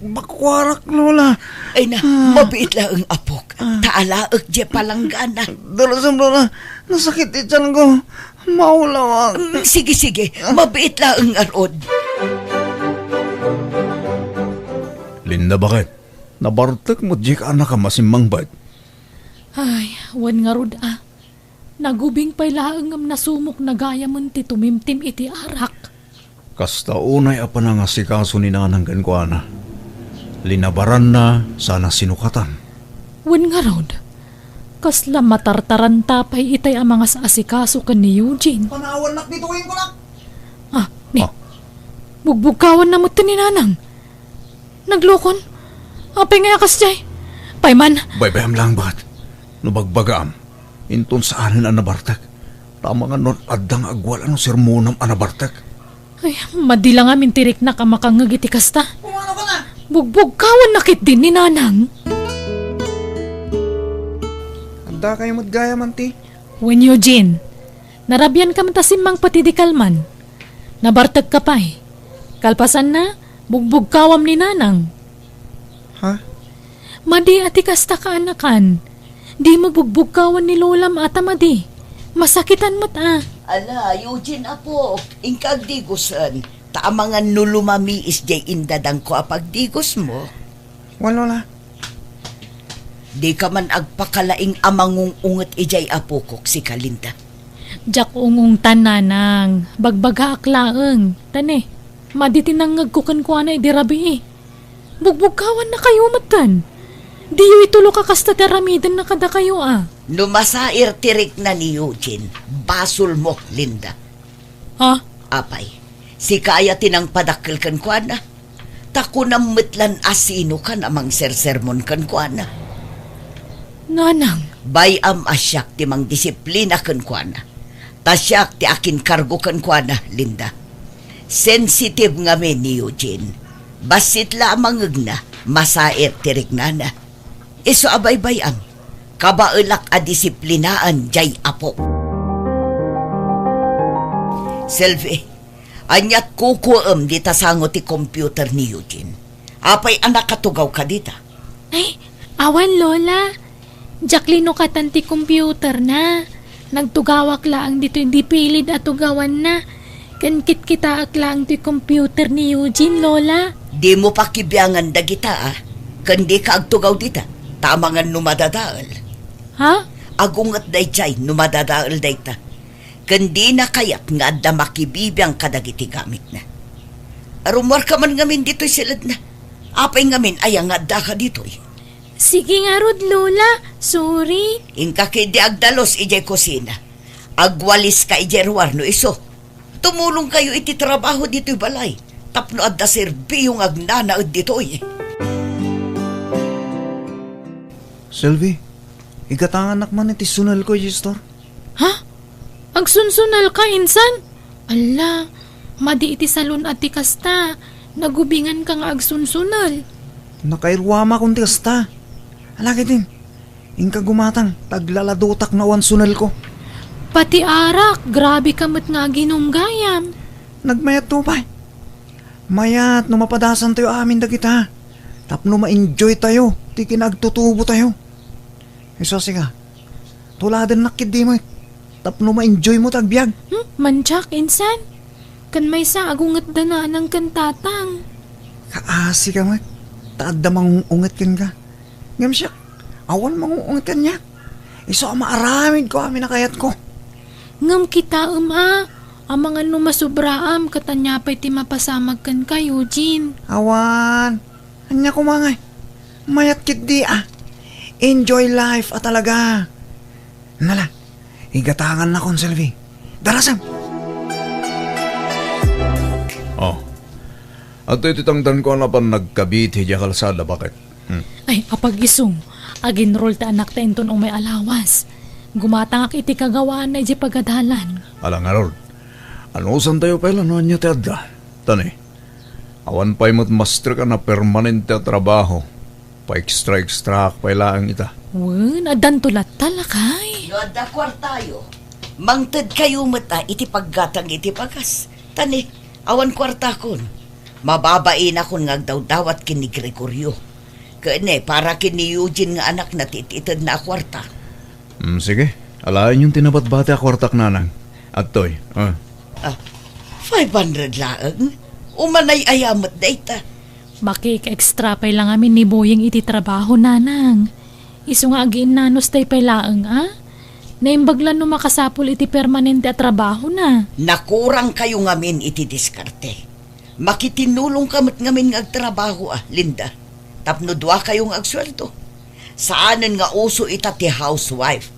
Speaker 6: bakwarak, Lola.
Speaker 3: Ay na, mabiit lang ang apok. Taalaag je palanggana.
Speaker 6: Dalasam, Lola. Nasakit ti tiyan ko. Maulawang.
Speaker 3: Sige, sige, mabiit lang ang arod.
Speaker 6: Linda, bakit? Nabartak mo di ka anak ka masimang bad.
Speaker 2: Ay, wan nga rod ah. Nagubing pa'y laangam na sumok na gaya man ti tumimtim iti arak.
Speaker 6: Kasta unay apa na nga si kaso ni nanang gankwana. Linabaran na sana sinukatan.
Speaker 2: Wan nga rod. Kasla matartaran tapay itay ang mga sa asikaso kan ni Eugene.
Speaker 6: Panawan nak dituin ko lang.
Speaker 2: Ah, ni. Bugbugkawan na mo ti ni nanang. Naglokon. Apay nga yakas jay. Payman.
Speaker 6: Baybayam lang bat. Nubagbagaam. Intun saanin ang nabartak. Tama nga nun adang agwal ano sermonam ang nabartak.
Speaker 2: Ay, madila nga mintirik na kamakangag iti kasta.
Speaker 6: Kumano ka na?
Speaker 2: Bugbugkawan nakit din ni nanang.
Speaker 6: Anda kayo maggaya man ti.
Speaker 2: When Eugene, narabyan ka matasimang patidikal man. Nabartag ka pa eh. Kalpasan na, bugbugkawam ni nanang.
Speaker 6: Ha?
Speaker 2: Madi ati kasta ka anakan. Di mo bugbugkawan ni lolam ata madi. Masakitan mo't ah.
Speaker 3: Ala, Eugene apo, ingkag digusan. Taamangan nulumami is jay indadang ko apagdigos mo.
Speaker 6: Walo la.
Speaker 3: Di ka man agpakalaing amangung unget ijay apokok si Kalinda.
Speaker 2: Jak ungong tananang, bagbaga aklaeng. Tane, maditinangag ko kan ko na idirabi eh. Bugbugkawan na kayo matan. Di yu itulo ka kasta teramidan na kada kayo ah.
Speaker 3: Numasair tirik na ni Eugene, basol mo, Linda.
Speaker 2: Ha?
Speaker 3: Apay, si kaya tinang padakil kan kwa na. Tako na mitlan asino ka namang sersermon kan kwa na.
Speaker 2: Nanang,
Speaker 3: Bayam asyak ti mang disiplina kan kwa na. Tasyak ti akin kargo kan kwa na, Linda. Sensitive nga men ni Eugene. Basit lamang na, masair tirik na na. Iso abay bayam, kabaelak a disiplinaan jay apo. Selvi, anyat kukuem di tasango ti computer ni Eugene. Apay anak katugaw ka dita.
Speaker 1: Ay, awan lola. Jacqueline no katanti computer na. Nagtugawak laang dito hindi pilid at tugawan na. Kankit kita aklang ti computer ni Eugene, lola.
Speaker 3: Di mo pa kibiyangan dagita ah. Kandi ka agtugaw dita. Tamangan numadadaal.
Speaker 1: Ha?
Speaker 3: Agungat day chay numadadaal day ta. Kandi na kayat nga adda makibibiyang kadagiti gamit na. Arumar ka man ngamin dito silad na. Apay ngamin ay ang adda ka dito eh.
Speaker 1: Sige nga rod, lola. Sorry.
Speaker 3: Inka kay di agdalos ijay kusina. Agwalis ka ijay ruwar no iso. Tumulong kayo iti trabaho dito'y balay. Tapno adda serbiyong agnanaod dito eh.
Speaker 6: Selvi, igatangan anak man iti sunal ko, Gistor.
Speaker 1: Ha? Agsunsunal ka, insan? Ala, madi iti salon at ti kasta. Nagubingan ka nga agsunsunal.
Speaker 6: Nakairwama kong tikasta. Alagi din, ingka gumatang, taglaladutak na wan sunal ko.
Speaker 1: Pati arak, grabe ka mo't nga ginunggayam.
Speaker 6: Nagmayat to pa. Mayat, no mapadasan tayo amin dagita. Tapno ma-enjoy tayo, ti kinagtutubo tayo. Isa siga, tuladan nakid di mo. Tapno ma-enjoy mo tagbiag.
Speaker 1: Manchak, insan. Kan may sa agungat dana ng kantatang.
Speaker 6: Kaasi ka mo. Taadda mangungat kan ka. Ngam siya, awan mangungat kan niya. Iso maaramid ko amin nakayat ko.
Speaker 1: Ngam kita ang mga numasubraam katanyapay ti mapasamag kan ka, Eugene.
Speaker 6: Awan, anya ko mangay. Mayat kit di ah. Enjoy life at talaga. Nala, igatangan na kon, Selvi. Darasam. Oh, At ito tangtan ko na pa nagkabiti di kalsada, bakit?
Speaker 2: Ay, apag isong, aginroll ta anak ta inton o may alawas. Gumatangak iti kagawaan na iti pagadalan.
Speaker 6: Alang Harold, ano saan tayo pala no niya teadda? Tani, awan pa'y matmaster ka na permanente trabaho. Pa-extra pailaan ita.
Speaker 2: Wen, adan tulat talakay.
Speaker 3: Nood na kwartayo. Mangted kayo mata iti paggatang iti pagas. Tani, awan kwarta kon. Mababain akon ngagdaw-dawat kini Gregorio. Kene, para kini Eugene nga anak na tititid na kwarta.
Speaker 6: Sige, alain yung tinabat-bate akwartak nanang. At toy,
Speaker 3: 500 laang? Umanay ayamat na ita.
Speaker 2: Makik-extra pay lang amin ni Boyeng iti trabaho, nanang. Iso nga agiin nanos tay pay laang, Naimbaglan no makasapol iti permanente at trabaho na.
Speaker 3: Nakurang kayo ngamin iti diskarte. Makitinulong kamot ngamin nga agtrabaho Linda. Tapno dua kayong agsweldo. Saanan nga uso ita ti housewife.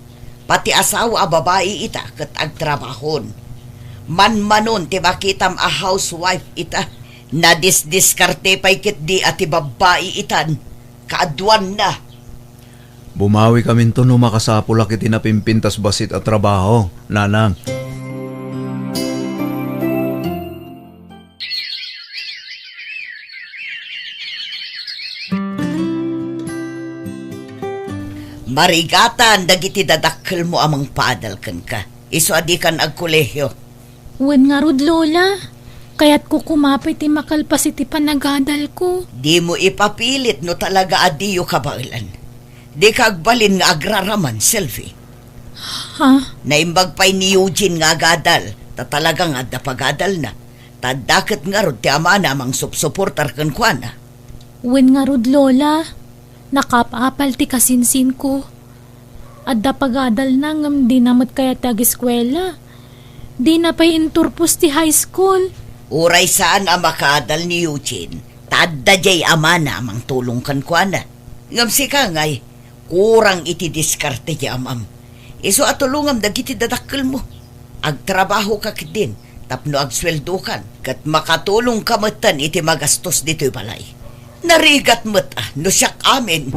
Speaker 3: Pati asawa babae ita kat agtrabahon. Manmanon ti makitam a housewife ita. Nadisdiskarte pa'y kit di ati babae itan. Kaadwan na.
Speaker 6: bumawi kami to no makasapulak iti napimpintas basit at trabaho, nanang.
Speaker 3: Marigatan dagiti dadakkel mo amang paadal kan ka. Iso adi kan agkolehyo.
Speaker 2: Wen nga rod, Lola. Kaya't ko kumapit ti makalpas iti panagadal ko.
Speaker 3: Di mo ipapilit no talaga adiyo kabailan. Di kagbalin nga agraraman, selfie.
Speaker 2: Ha?
Speaker 3: Naimbag pa'y ni Eugene nga agadal. Ta talagang adda pagadal na. Tadaket nga rod ti ama namang supsuportar kan kwa na.
Speaker 2: Wen nga rod, Lola. Nakapapal ti kasinsin ko. Adda pagadal na ngam di namat kaya tag-eskwela. Di na pa'y inturpos ti high school.
Speaker 3: Uray saan ang makadal ni Eugene. Tadda jay ama namang tulong kan kwa na. Ngam si ka ngay, kurang iti diskarte ti amam. Iso atulungam dagiti dadakkel mo. Agtrabaho ka din, tapno agsweldo kan, kat makatulong kamatan iti magastos dito'y balay. Narigat mo't no siyak amin.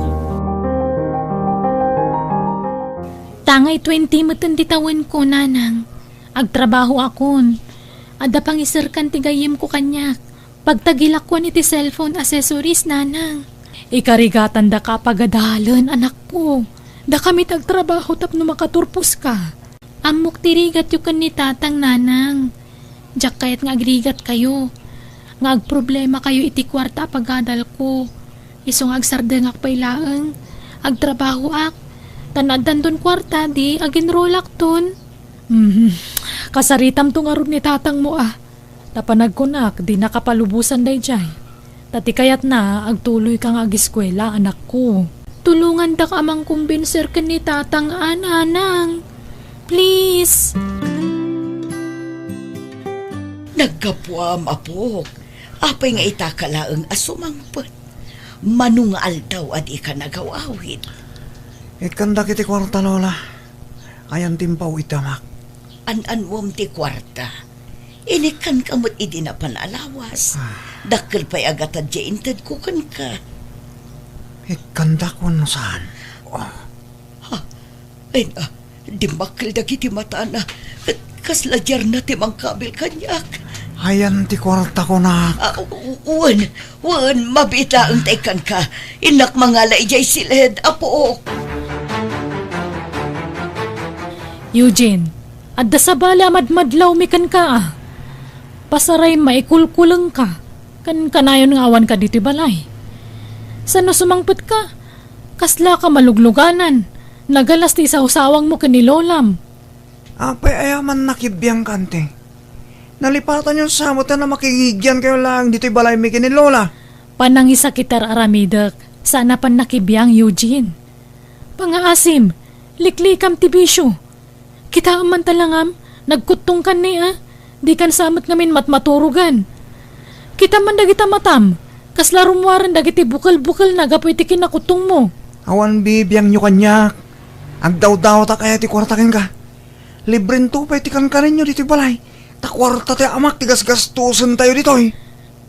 Speaker 2: Tangay 20 matan ditawan ko, nanang. Agtrabaho akon. Adda pang isirkan ti gayem ko kanyak. Pagtagilakwan iti cellphone accessories, nanang. Ikarigatan da ka pagadalan, anak ko. Da kami tagtrabaho tapno makaturpos ka. Amok tirigat yu kan ni tatang, nanang. Diyak kayat nga agrigat kayo. Nga agproblema kayo iti kwarta pagadal ko. Isong agsardengak pay laeng. Agtrabaho ak. Tanadan don kwarta di aginrolak ton. Kasaritam tong arod ni tatang mo Tapanag ko nak, di nakapalubusan day jay. Tati kayat na, agtuloy kang agiskwela, anak ko. Tulungan dak amang kumbinser ka ni tatang anang. Please.
Speaker 3: Nagkapuam apok. Apay nga itakalaeng asumangpet. Manungal daw at ikanagawawid.
Speaker 6: Itkanda kiti kwarta, Lola. Ayan timpaw itamak.
Speaker 3: An-an mom ti kwarta. Inikan kamot idi na panalawas. Dakkel pa'y agatad ja inted kukan ka.
Speaker 6: Itkanda ko no saan?
Speaker 3: Ay na, di makil dagiti mata na. Kasladyar na timang kabil kanyak.
Speaker 6: Ayan ti kwarta ko na.
Speaker 3: Wan, mabita ang taikan ka. Inak mga laijay silid, apo.
Speaker 2: Eugene, adda sa bala madmadlaw mikan ka Pasaray maikulkulang ka. Kan kanayon nga awan ka dito balay. Sano sumangput ka? Kasla ka malugluganan. Nagalas ti sawsawang mo kanilolam.
Speaker 6: Apay ayaman nakibiyang kante. Nalipatan yung samutan na makingigyan kayo lang dito'y balay mi kini Lola.
Speaker 2: Panangisa kitar aramidak. Sana pan nakibiyang, Eugene. Pangaasim, liklikam tibisyo. Kita man talangam, nagkutong kan ni Di kan samot ngamin matmaturugan. Kita man dagita matam, kaslarumwaran dagiti bukal-bukal na gapoy ti kinakutong mo.
Speaker 6: Awan bibiyang nyo kanyak. Agdaw-daw ta kaya ti kwartakin ka. Libren to pa iti kan kanin nyo dito'y balay. Ta kwarta ti amak ti gasgastusan tayo dito'y.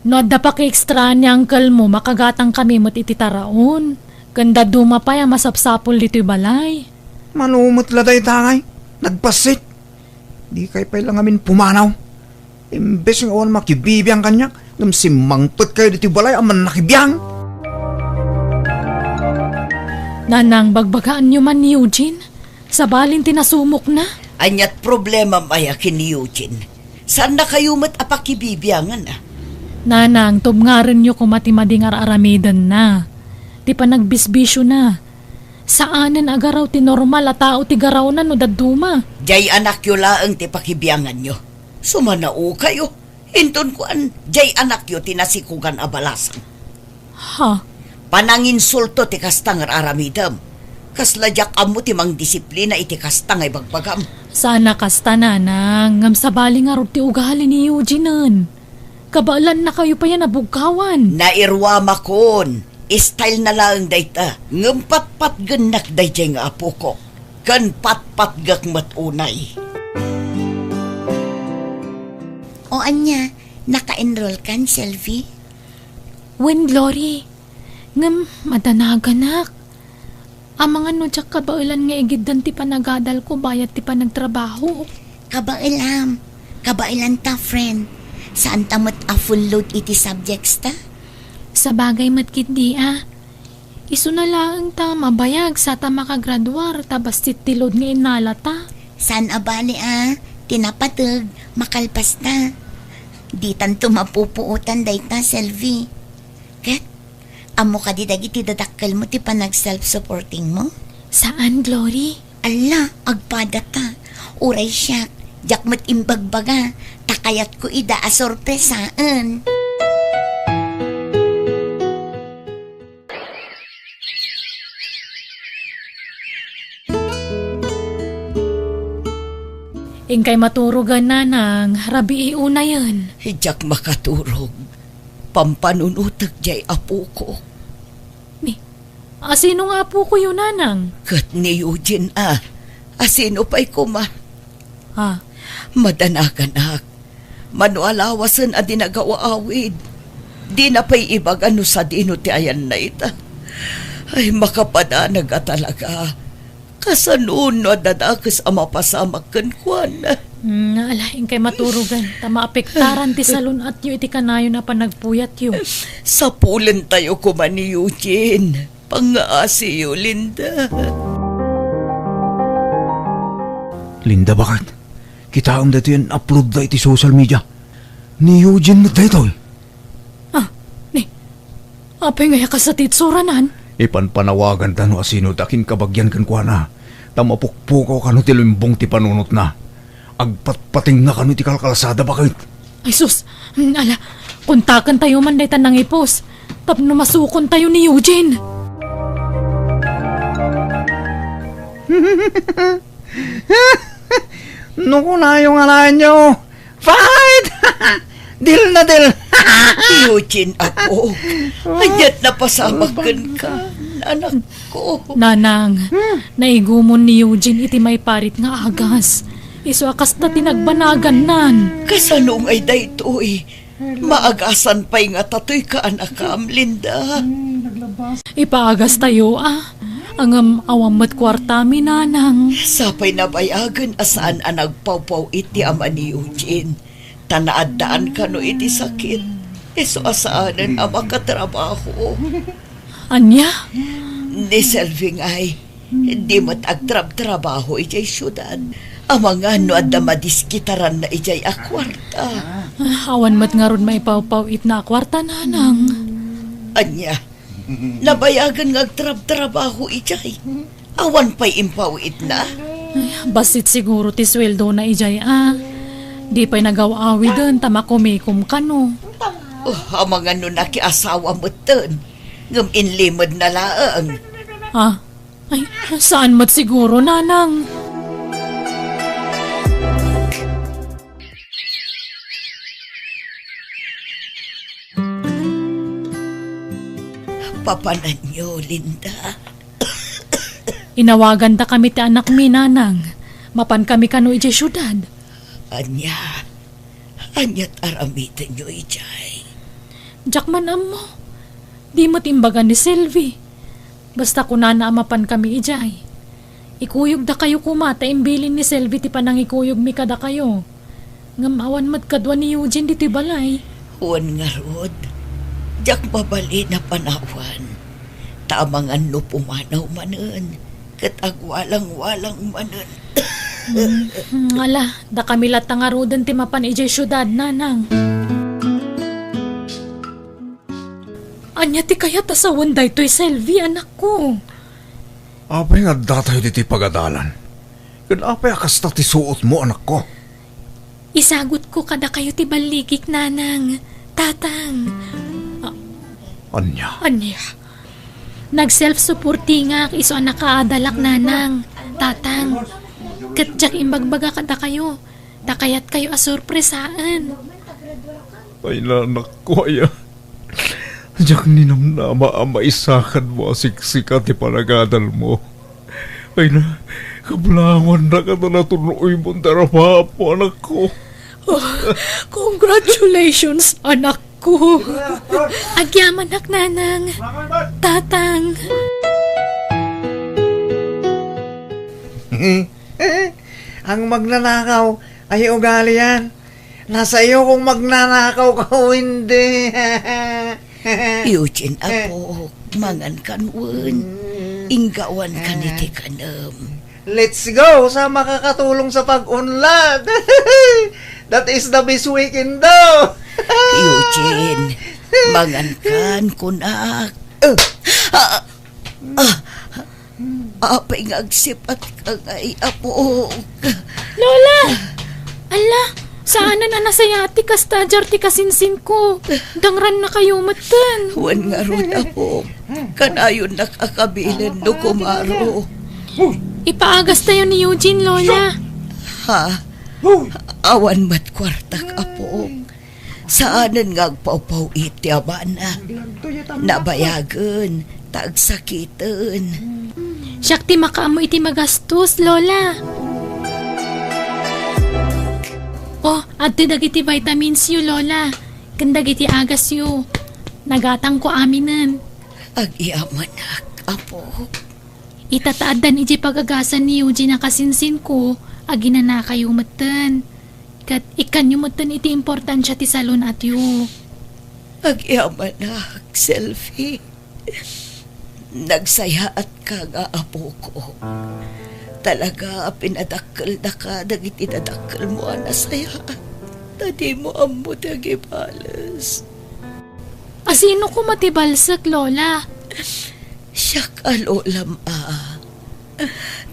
Speaker 1: No, da pa ka-extra ni uncle mo, makagatang kami mo't ititaraon. Ganda duma pa yung masapsapol dito'y balay.
Speaker 6: Manumot laday tangay. Nagpasit. Di kay pa lang amin pumanaw. Imbes ng awan makibibiyang kanyak. Ngam simangtot kayo dito balay aman nakibiyang.
Speaker 1: Nanang, bagbagaan nyo man ni Eugene. Sa balin tinasumok na.
Speaker 3: Anyat problema maya kini Eugene. Saan na kayo mat apakibibiyangan na?
Speaker 1: Nanang, tubngaren nyo kung matimading aramidan na. Di pa nagbisbisyo na. Saanan agaraw ti normal at tao ti garaw na no daduma.
Speaker 3: Jay anak yo laang ti pakibiyangan nyo. Sumanao kayo. Hinton ko jay anak yo tinasikugan abalasan.
Speaker 1: Ha?
Speaker 3: Pananginsulto ti kastang aramidam. Kasladyak amo ti mang disiplina iti kastang ay bagbagam.
Speaker 1: Sana kasta nanang, ngam sa baling arot ti ugali ni Eugene. Kabalan na kayo pa yan nabugkawan.
Speaker 3: Nairwama kon. Style na lang dayta. Ngam patpat-ganak dayjay nga apo ko. Kan patpat-gak matunay.
Speaker 5: O anya, naka-enroll kan, Selvi?
Speaker 1: Wen, Glory. Ngam, madanaganak. Ang mga nudyak kabailan nga igiddan ti panagadal ko bayat ti panagtrabaho.
Speaker 5: Kabailan ta, friend. Saan tamot a full load iti subjects ta?
Speaker 1: Sa bagay matkit di Isu na lang ta mabayag sa ta makagraduar tabas titilod nga inalata.
Speaker 5: Saan abali tinapatag, makalpas na. Di tanto mapupuutan day ta, Selvi. Kat, amo ka di dagiti dadakkel mo ti panag self-supporting mo?
Speaker 1: Saan, Glory?
Speaker 5: Ala, agpada ta. Uray siya, jakmat imbagbaga. Takayat ko ida a sorpresaan.
Speaker 1: Ingkay maturugan nanang, rabi iuna yan.
Speaker 3: Hijak makaturog. Pampanunutag jay apo ko.
Speaker 1: Sino nga po ko yun, nanang?
Speaker 3: Kat ni Eugene asino pa'y kuma.
Speaker 1: Ha?
Speaker 3: Madanagan manualawasan a dinagawa awid. Di na pa'y ibag ano sa dino ti ayan na ita. Ay makapadanag talaga. Kasanun no dadakas ang mapasamak kan kuwan.
Speaker 1: Alahin kay maturugan. Tama apektaran ti salon at yu iti kanayo na panagpuyat yu.
Speaker 3: Sa pulen tayo kuman ni Eugene. Pangaasi yu, Linda.
Speaker 6: Linda, bakit? Kita ang dati yan upload da iti social media. Ni Eugene mo tayo.
Speaker 1: Apay nga ka sa titsuranan?
Speaker 6: Ipanpanawagan ta no asino takin kabagyan kan kuha na. Tamapukpukaw ka no ti lumbong ti panunot na. Agpatpating na ka no ti kalkalasada bakit?
Speaker 1: Ay sus, ala, kuntakan tayo man daytan ng ipos. Tapno masukon tayo ni Eugene.
Speaker 6: Nuko na yung alayan nyo. Fight! Dil na dil!
Speaker 3: Eugene ako. Anyat na pasamakan ka, anak ko.
Speaker 1: Nanang, naigumon ni Eugene iti may parit nga agas. Isu akas na tinagbanagan nan.
Speaker 3: Kasanong ay daytoy. Maagasan pa'y nga tatoy ka anakam, Linda.
Speaker 1: Ipaagas tayo Ang awamat kwartami, nanang.
Speaker 3: Sapay nabayagan asaan ang nagpawpaw iti ama ni Eugene. Tanaadaan ka no iti sakit. Iso asaanan ang makatrabaho.
Speaker 1: Anya?
Speaker 3: Ni Selving ay, di mo't agtrab-trabaho ijay syudad. Ang mga no adda madiskitaran na ijay akwarta.
Speaker 1: Awan mat nga ron may pawpawit na kwarta, nanang.
Speaker 3: Anya, nabayagan nga agtrab-trabaho ijay. Awan pa'y impawit na.
Speaker 1: Basit siguro ti sweldo na ijay Di pa'y nagawawi dun, tamakumikum ka no.
Speaker 3: Ang mga no nakiasawa mo dun. Ngam inlimod na laang.
Speaker 1: Ay, saan mat siguro, nanang?
Speaker 3: Papanan nyo, Linda.
Speaker 1: Inawagan ta kami ti anak mi, nanang. Mapan kami kano ijay syudad.
Speaker 3: Anya't aramitan nyo ijay.
Speaker 1: Jackman mo. Di mo timbagan ni Sylvie. Basta kunanaamapan kami ijay. Ikuyog da kayo kumata imbilin ni Sylvie ti panang ikuyog mi kada kayo. Ngamawan matkadwa ni Eugene dito balay.
Speaker 3: Huwan nga rod, jak babali na panawan. Tamang ano pumanaw manen, katagwalang-walang manen.
Speaker 1: Ala, da kami latang arudan ti mapan ijay syudad, nanang. Anya ti kaya tasawan da ito'y Sylvie, anak ko.
Speaker 6: Apay nga datayo diti pagadalan. Kan apay akasta ti suot mo, anak ko.
Speaker 1: Isagot ko kada kayo ti baligik, nanang. Tatang.
Speaker 6: Anya?
Speaker 1: Anya? Nag-self-supporti nga iso anak kaadalak, nanang. Tatang. Katjak imbagbaga kada kayo. Takayat kayo asurpresaan.
Speaker 6: Ay na, anak ko, aya. Diyak ninamnama ang maisakan mo asiksika ti panagadal mo. Ay na, kablangon na ka na natunoy mong darapapo, anak ko.
Speaker 1: Congratulations, anak ko. Agyaman, anak, nanang. Tatang.
Speaker 7: Ang magnanakaw ay ugali yan. Nasa iyo kung magnanakaw ka o hindi.
Speaker 3: Eugene, apo, mangan kanwan. Inggawan ka ni ti kanam.
Speaker 7: Let's go sa makakatulong sa pag-unlad. That is the best weekend daw.
Speaker 3: Eugene, mangan kan kunak. Apay ngagsipat kagay, apo.
Speaker 1: Lola! Ala, saan na nasayati ka stadyar ti kasinsin ko? Dangran na kayo matan.
Speaker 3: Huwan nga ron, apo. Kanayon nakakabilin do kumaro.
Speaker 1: Ipaagas tayo ni Eugene, Lola.
Speaker 3: Ha? Awan mat kwartak, apo. Saanan nga agpaw-paw iti abana. Nabayagan, tagsakitan.
Speaker 1: Siyak ti makaamo iti magastos, Lola. Oh, at ti dagiti vitamins yu, Lola. Kandag iti agas yu. Nagatang ko aminan.
Speaker 3: Ag-iamanak, apo.
Speaker 1: Itataadan iti pagagasan ni Eugene na kasinsin ko, aginana kayo matan. Kat ikan yu matan iti importansya ti salon at yu.
Speaker 3: Ag-iamanak, selfie. Nagsaya at ka nga, apo ko. Talaga pinadakkel na ka, dagiti nadakkel mo anasaya. Tadi mo amo dagibalas.
Speaker 1: Asino ko matibalsak, Lola?
Speaker 3: Siya ka, lola ma.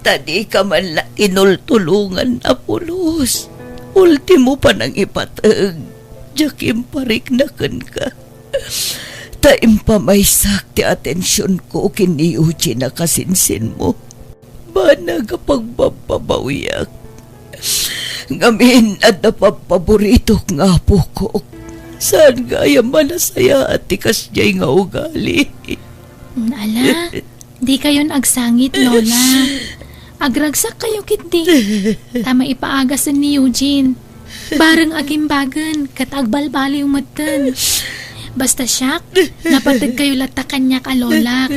Speaker 3: Tadi ka man la inultulungan na pulos. Ultimo pa nang ipatag. Jakim pariknakan ka. Taim pa may sakti atensyon ko kini Eugene na kasinsin mo. Ba nagapagbababawiyak. Ngamin at napapaborito nga po ko. Saan gaya manasaya at tikas niya'y nga ugali.
Speaker 1: Ala, di kayon agsangit, Lola. Agragsak kayo kiti. Tama ipaagasan ni Eugene. Bareng agimbagan, kat agbalbali umatan. Basta siyak, napatag kayo latakan niya ka, Lola.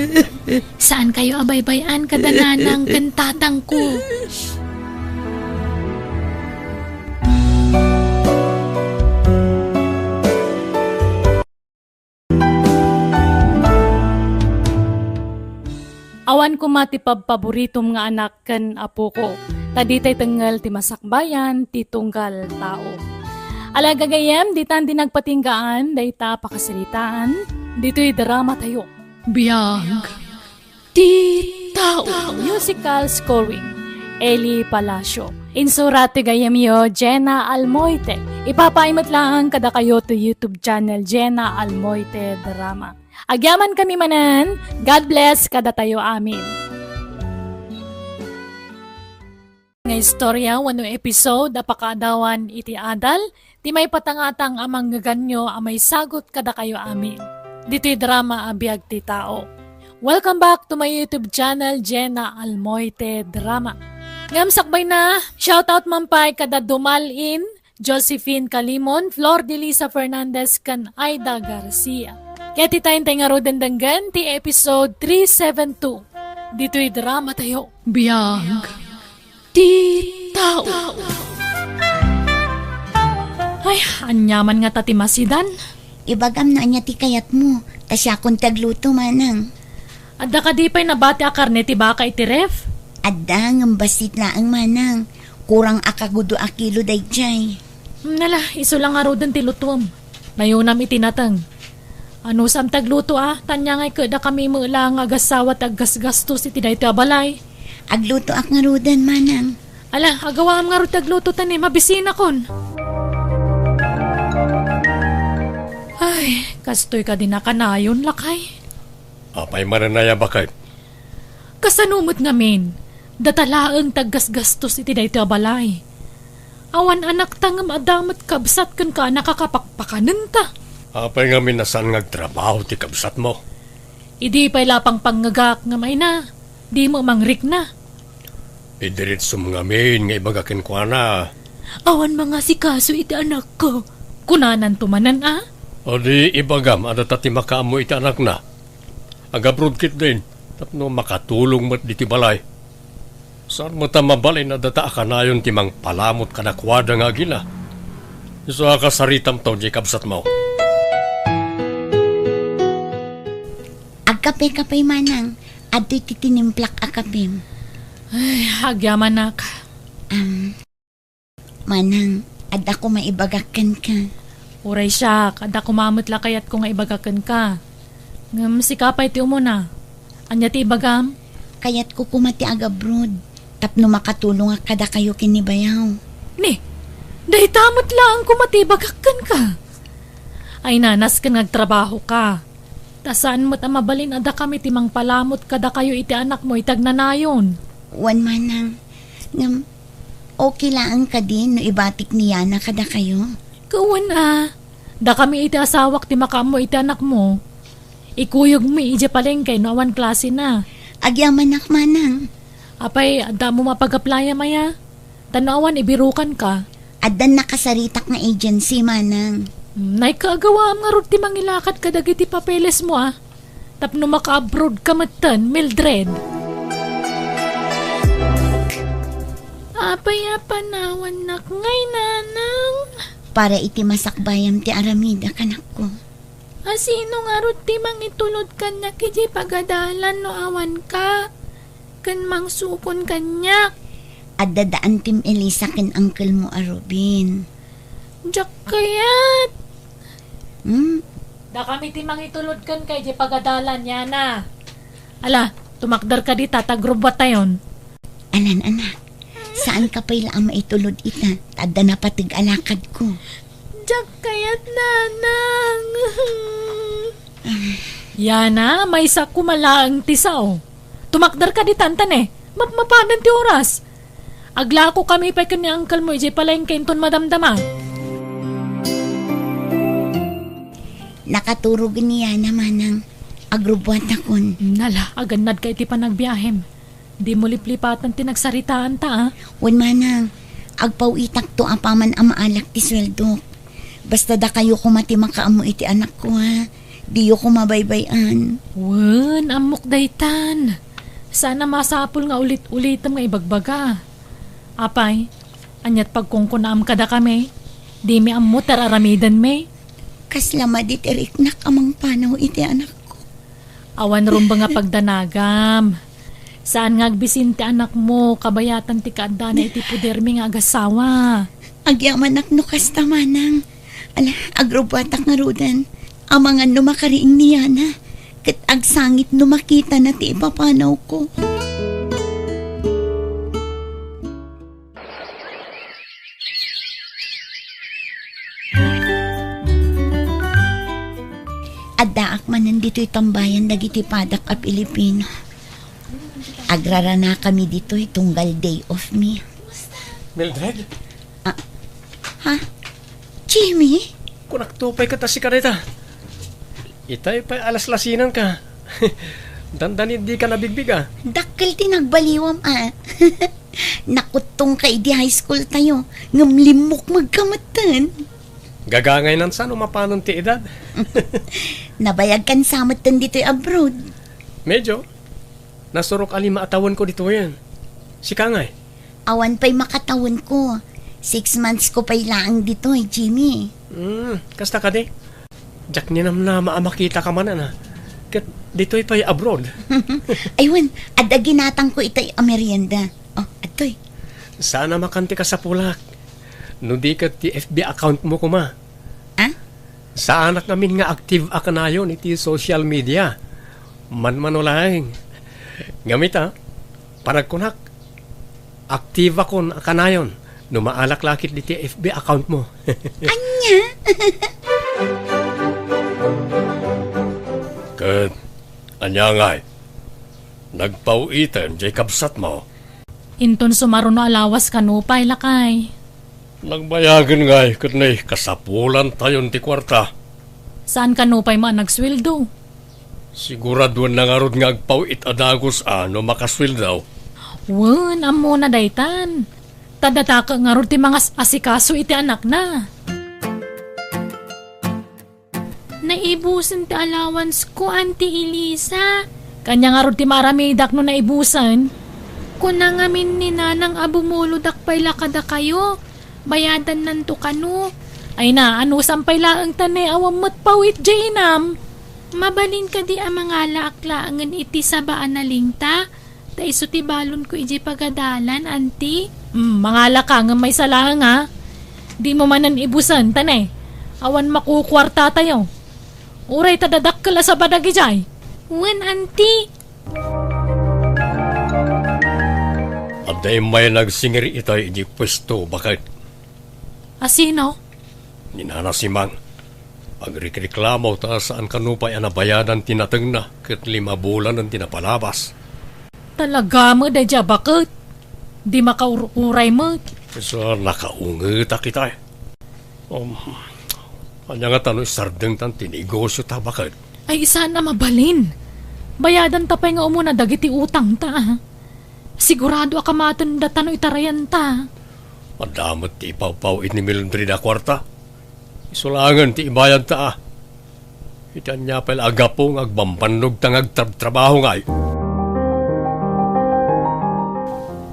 Speaker 1: Saan kayo abaybayan kadananang kantatang ko?
Speaker 2: Awan ko mati paborito nga anak ken apo ko. Taditay tengel ti masakbayan, ti tunggal tao. Alaga gayem, ditan di nagpatinggaan, dayta pakasalitaan, dito'y drama tayo.
Speaker 1: Biyag. Di tao.
Speaker 2: Musical scoring, Eli Palacio. Insurati gayem yo, Jenna Almoite. Ipapaimat lang kada kayo to YouTube channel, Jenna Almoite Drama. Agyaman kami manan, God bless kada tayo amin. Nga istorya, wano episode, apakadawan iti adal, di may patangatang amang gaganyo amay sagot kada kayo amin. Dito'y drama abiyag ti tao. Welcome back to my YouTube channel, Jenna Almoite Drama. Ngam sakbay na, shoutout mampay kada dumalin Josephine Calimon, Flor de Lisa Fernandez, kan Aida Garcia. Kaya ti tayo nga ro dandanggan ti episode 372. Dito'y drama tayo.
Speaker 1: Biyag. Ti tao. Ay, anyaman nga tati masidan.
Speaker 5: Ibagam na niya ti kayat mo. Tasya kong tagluto manang.
Speaker 1: Adda ka di pa'y nabati a karne ti baka iti ref.
Speaker 5: Adda ng basit na ang manang. Kurang akagudo a kilo day jay.
Speaker 1: Nala, iso lang nga ro din ti lutom. Mayunam itinatang. Ano sam tagluto tanya ngay kada kami mula nga gasawa at gasgastos iti dayto abalay.
Speaker 5: Agluto ak nga rudan manang.
Speaker 1: Ala, agawa nga ro tagluto tani, mabisina kon. Ay, kastoy ka din nakanayon lakay.
Speaker 4: Apay maranaya bakay.
Speaker 1: Kasanumot ngamin, datalaang taggasgastos iti dayto abalay. Awan anak tangam adamat kabsat kun ka nakakapakpakanan ta.
Speaker 4: Apay nga minasan ngagtrabaho ti kabsat mo.
Speaker 1: Idi pa'y lapang panggagak nga may na. Di mo mangrik na.
Speaker 4: Idiritsum ngamin nga ibagakin ko na.
Speaker 1: Awan mga sikaso iti anak ko. Kunanan tumanan
Speaker 4: O di ibagam, adatati makaamo iti anak na. Agabrod kit din, tapno makatulong mat di ti balay. Saan mo ta mabalay na data akanayon ti mang palamot kanakwada nga gila. Iso akasaritam to di kabsat mo.
Speaker 5: Agkape-kapay manang. Ado'y titinimplak akapim.
Speaker 1: Ay, agyaman nak.
Speaker 5: Manang, adda ko maibagakan ka.
Speaker 1: Uray siya, kada kumamot la kayat ko nga ibagakan ka. Ngam si kapay ti umuna. Anya ti ibagam?
Speaker 5: Kayat ko kumati agabrod. Tapno makatulong ak kada kayo kinibayaw.
Speaker 1: Ni, dahi tamot lang kumatibagakan ka. Ay nanas ka nagtrabaho ka. Tasaan mo't mabalin ada kami timang palamot kada kayo iti anak mo itagnanayon.
Speaker 5: Wan manang. Ngam, okay lang ka din no ibatik niya na kada kayo.
Speaker 1: Kawan da kami iti asawak ti makamo iti anak mo. Ikuyog mo ija palengke no awan klase na.
Speaker 5: Agyaman ak manang.
Speaker 1: Apay, ada mo mapagaplaya maya. Tanawan, ibirukan ka.
Speaker 5: Addan nakasaritak na agency manang.
Speaker 1: Nay kaagawa nga ron ti mangilakat ka dagiti papeles mo Tapno maka-abroad ka matan, Mildred. Apay panawan nak ngay nanang.
Speaker 5: Para iti masakbayam ti aramida kanak ko.
Speaker 1: Asino nga ron ti mangitulod ka na kiji pagadalan no awan ka. Kan mangsukon kanya.
Speaker 5: At dadaan tim Elisa ken uncle mo a Robin.
Speaker 1: Diyak kayat.
Speaker 2: Da kami ti mangitulod kan kay di pagadalan niya na.
Speaker 1: Ala, tumakdar ka di tatagrubat tayon.
Speaker 5: Anan anak, saan ka pa'y laang maitulod ita? Tadda na patig alakad ko.
Speaker 1: Diyak kayat nanang. Yana, may isa kumalaang tisaw. Tumakdar ka di tantan Mapanan ti oras. Agla ko kami pa kanya angkal mo, ije pala yung kenton madamdama.
Speaker 5: Nakaturog niya naman ng agrubuan akon.
Speaker 1: Nala, aganad ka iti panagbiyahem. Di mo liplipatan tinagsaritaan ta
Speaker 5: Wan manang, agpaw itak to apaman amaalak ti sweldo. Basta da kayo kumati makaamo iti anak ko Di ko mabaybayan.
Speaker 1: Wan, amok daytan. Sana masapul nga ulit-ulitam nga ibagbaga. Apay, anyat pagkungkunaam kada kami. Di mi ammo tararamidan me.
Speaker 5: Kaslama dit eriknak amang panaw iti anak ko.
Speaker 1: Awan rumba nga pagdanagam. Saan nga agbisin ti anak mo, kabayatan ti kaadda na iti pudermi nga agasawa.
Speaker 5: Agyaman ak no kasta manang. Ala, agrubatak nga rudan. Amangan no makariing niya na. Kat agsangit no makita na ti ipapanaw ko. Addaak man nandito'y tambayan dagiti padak a Pilipino. Agrara na kami dito'y tunggal day off me.
Speaker 4: Mildred,
Speaker 5: Ha? Jimmy?
Speaker 4: kung naktupay ka tasi ka rita. Itay pa alas-lasinan ka. Dandan hindi ka nabigbiga.
Speaker 5: Dakkel ti nagbaliwam Nakutong kay di high school tayo. Ngamlimok magkamatan.
Speaker 4: Gagangay nan sa mapanon ti edad.
Speaker 5: Nabayag kan samatan dito'y abroad.
Speaker 4: Medyo. Nasurok alima atawan ko dito yan. Si Kangay.
Speaker 5: Awan pa'y makatawan ko. 6 months ko pa'y laang dito Jimmy.
Speaker 4: Kasta ka di. Jack niya na maamakita ka man na. Kat dito'y pa'y abroad.
Speaker 5: Aywan, ada ginatang ko itay amerienda. Oh, atoy.
Speaker 4: Sana makanti ka sa pulak. Nudi ka ti FB account mo kuma.
Speaker 5: Ah?
Speaker 4: Sa anak namin nga active ka na yun iti social media. Man-manulaing. Ngamit panagkunak. Active akon ka na yun. Numaalak lakit di ti FB account mo.
Speaker 5: Anya?
Speaker 4: Kat, anya ngay. Nagpauitan, Jacob sat mo.
Speaker 1: Inton sumaro no alawas kanupay lakay.
Speaker 4: Nagbayagan ngay, kat na'y kasapulan tayon ti kwarta.
Speaker 1: Saan kanupay man nagsweldo?
Speaker 4: Siguraduan na nga rod nga agpauit adagos no makaswil daw.
Speaker 1: Wen, amo na daytan. Tadata ka nga ron ti mga asikaso iti anak na. Naibusan ti allowance ko, Auntie Elisa. Kanya nga ron ti maramidak no naibusan. Kung nangamin ni nanang abumulodak pa'y lakada kayo, bayadan nanto kano. Ay na, ano sampay laang tane awam matpawit jainam. Mabalin ka di ang mga laak-laangan iti sabaan na lingta. Ta iso ti balon ko iji pagadalan, Auntie. Mga lakang may salang ha. Di mo manan ibusan, tanay. Awan makukwarta tayo. Uray tadadak kala sa badagijay. Wen, Auntie.
Speaker 4: Aday may nagsingiri itay iji pwesto bakit?
Speaker 1: Asino?
Speaker 4: Ninana si Mang. Agreklamo ta saan kanupay anabayadan tinateng na kat 5 bulan ang tinapalabas.
Speaker 1: Talaga mo dadya bakit? Di makauray mo.
Speaker 4: So nakaungit kita Kanya nga tanong sardeng tan tinegosyo ta bakit?
Speaker 1: Ay isa na mabalin. Bayadan ta pa'y nga umuna dagiti utang ta. Sigurado akamatan datano itarayan ta.
Speaker 4: Madamot ti ipaw-pawit ni Mildred na kwarta. Isulangan ti ibayan ta Itan niya pala agapong agbambanog tang agtrabaho ngay.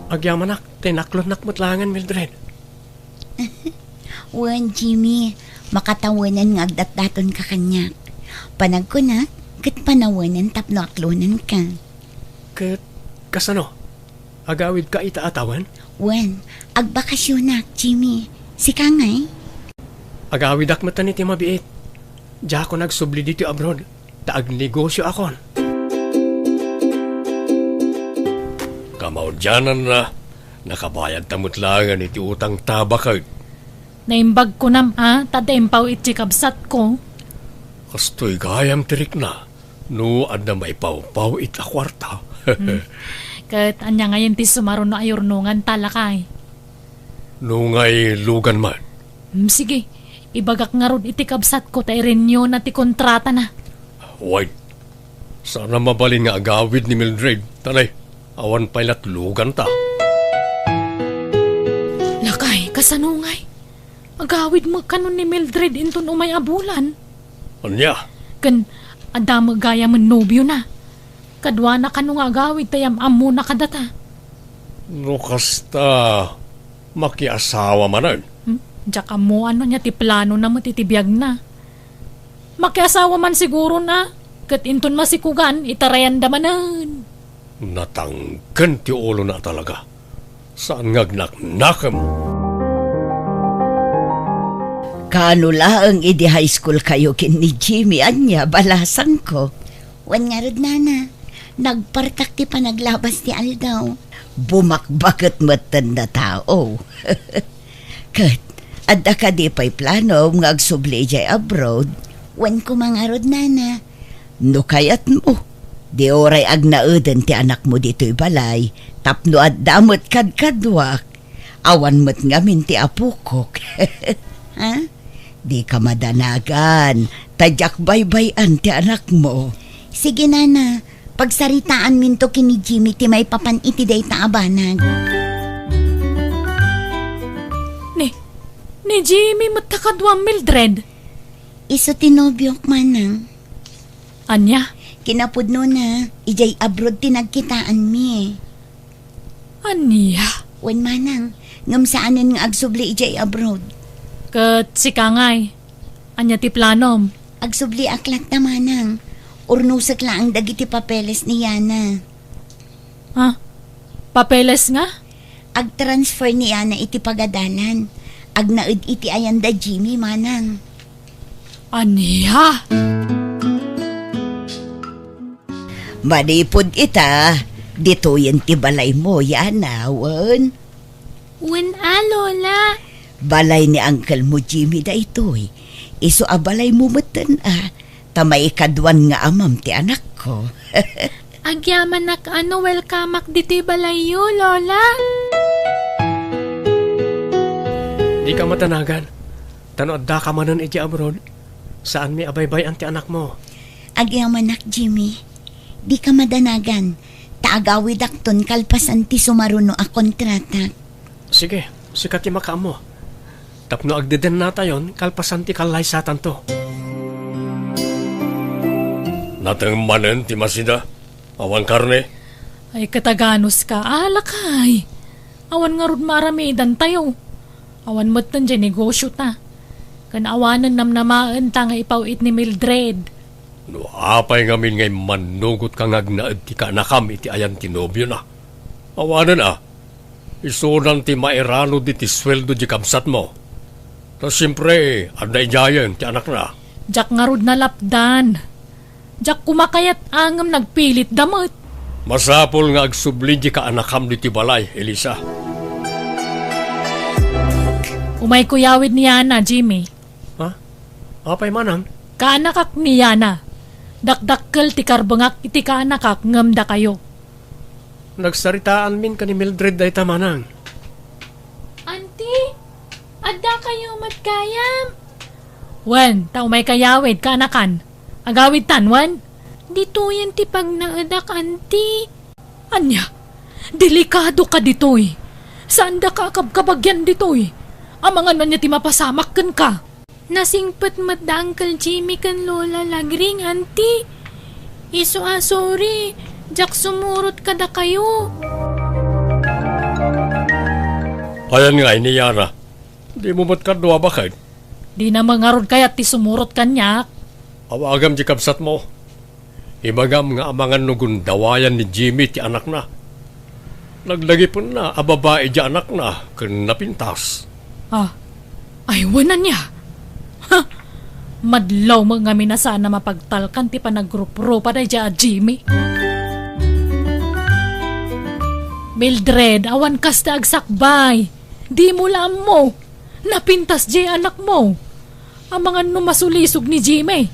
Speaker 4: Agyaman tinaklon nakmutlangan, Mildred.
Speaker 5: Wan, Jimmy, makatawanan nga agdatdaton ka kanya. Panag ko na, kat panawanan tapno aklonan ka.
Speaker 4: Kasano? Agawid ka itaatawan?
Speaker 5: Wan, agbakasyonak, Jimmy. Si Kangay?
Speaker 4: Agawid akmatan iti mabiit. Diya ako nagsubli dito abroad. Taag negosyo akon. Kamaudyanan na nakabayad tamutlangan iti utang tabakag.
Speaker 1: Naimbag ko nam tadampaw iti kabsat ko.
Speaker 4: Kastoy gayam tirik na. No, ad na maipaw-paw ita kwarta.
Speaker 1: Kat anya ngayon ti sumaro na ayornungan talakay.
Speaker 4: No ngay lugan man.
Speaker 1: Sige, ibagak nga ron iti kabsat ko tay renyo na ti kontrata na.
Speaker 4: Wait. Sana mabalin nga agawid ni Mildred. Tanay, awan pa'y lugan ta.
Speaker 1: Lakay, kasanungay. Agawid mo kanon ni Mildred inton umay abulan.
Speaker 4: Anya?
Speaker 1: Kan, adama gaya man nobyo na. Kadwa na kanong agawid tayam amo na kadata.
Speaker 4: No kasta, makiasawa manan.
Speaker 1: Diyak mo ano niya ti plano na matitibiyag na. Makiasawa man siguro na. Kat inton masikugan, itarayan damanan.
Speaker 4: Natanggan ti ulo na talaga. Saan ngagnak-nakam?
Speaker 3: Kano laang idi high school kayo kin ni Jimmy anya balasan ko.
Speaker 5: Wan nga rod, nana. Nagpartak ti panaglabas ti Aldaw.
Speaker 3: Bumakbakit matan na tao. Kat, adda ka di pa'y plano nga agsubli jay abroad.
Speaker 5: Wan ko mga rod, nana.
Speaker 3: No kayat mo. Di oray agnauden ti anak mo dito'y balay. Tapno at damot kadkadwak. Awan mo't ngamin ti apukok.
Speaker 5: Ha?
Speaker 3: Di ka madanagan. Tadyak baybayan ti anak mo.
Speaker 5: Sige, nana. Pagsaritaan minto kini Jimmy ti may papan iti day taabanag.
Speaker 1: ni Jimmy matakadwa Mildred.
Speaker 5: Iso tinobyo manang.
Speaker 1: Anya?
Speaker 5: Kinapudno na, ijay abroad tinagkitaan mi.
Speaker 1: Anya?
Speaker 5: Wen manang, ngam saanin nga agsubli ijay abroad.
Speaker 1: Kat si Kangay. Anya ti planom.
Speaker 5: Agsubli aklat na manang. Urnusak lang ang dagiti papeles ni Yana.
Speaker 1: Ha? Papeles nga?
Speaker 5: Ag-transfer ni Yana iti pagadalan. Ag naid iti ayanda Jimmy manang.
Speaker 1: Anya?
Speaker 3: Manipod ita, dito yan ti balay mo, Yana, wan.
Speaker 1: Wen Lola.
Speaker 3: Balay ni Uncle mo, Jimmy, da ito'y. Iso a balay mo matan tamay kadwan nga amam ti anak ko.
Speaker 1: Agyaman nak welcome diti balayo, Lola.
Speaker 4: Di ka matanagan. Tanood da ka manan iti abroad. Saan mi abaybay ang ti anak mo?
Speaker 5: Agyamanak Jimmy, di ka madanagan. Taagawid akton kalpasan ti sumaruno a kontrata.
Speaker 4: Sige, sikat ti makaam mo. Tapno agdeden na tayon, kalpasan ti kalay satan to. Natang manen ti masida. Awan karne.
Speaker 1: Ay kataganos ka, alakay. Awan nga rod maramidan tayo. Awan mo't dyan negosyo ta. Kanawanan namnamaan ta nga ipawit ni Mildred.
Speaker 4: No, apay ngamin ngay manugot kang agnaad ti kanakam iti ayan tinobyo na. Awanan isunan ti mairano di ti sweldo di kamsat mo. Tapos siyempre, anday jayan ti anak na.
Speaker 1: Jak nga rod na lapdan. Jak kumakayat angam nagpilit damot.
Speaker 4: Masapol nga agsubli di kaanakam di ti balay, Elisa.
Speaker 1: Umay kuyawid ni Yana, Jimmy.
Speaker 4: Ha? Apay manang?
Speaker 1: Kaanakak ni Yana. Dakdakkel ti karbangak iti kaanakak ngamda kayo.
Speaker 4: Nagsaritaan min ka ni Mildred day tamanang.
Speaker 1: Auntie, adda kayo matkayam. Wen, tao may kayawid kaanakan. Agawid tanwan. Dito yan ti pag naadak, auntie. Anya, delikado ka ditoy. Saan da ka kabkabagyan ditoy? Amangan na niya ti mapasamak kan ka. Nasingpat mat da Uncle Jimmy kan Lola lagring, auntie. Iso sorry. Jak sumurot ka da kayo.
Speaker 4: Ayan nga ni Yana. Di mo matkadwa bakit?
Speaker 1: Di na mangarod kaya ti sumurot kanyak.
Speaker 4: Awagam di kapsat mo. Ibagam nga amangan nugun dawayan ni Jimmy ti anak na. Naglagi po na ababae di anak na kan napintas.
Speaker 1: Ay wanan niya. Ha? Madlaw mo nga minasaan na mapagtalkan ti panagrupro pa day dya Jimmy. Mildred, awan kas ta agsakbay. Di mo lam mo. Napintas di anak mo. Ang mga numasulisog ni Jimmy.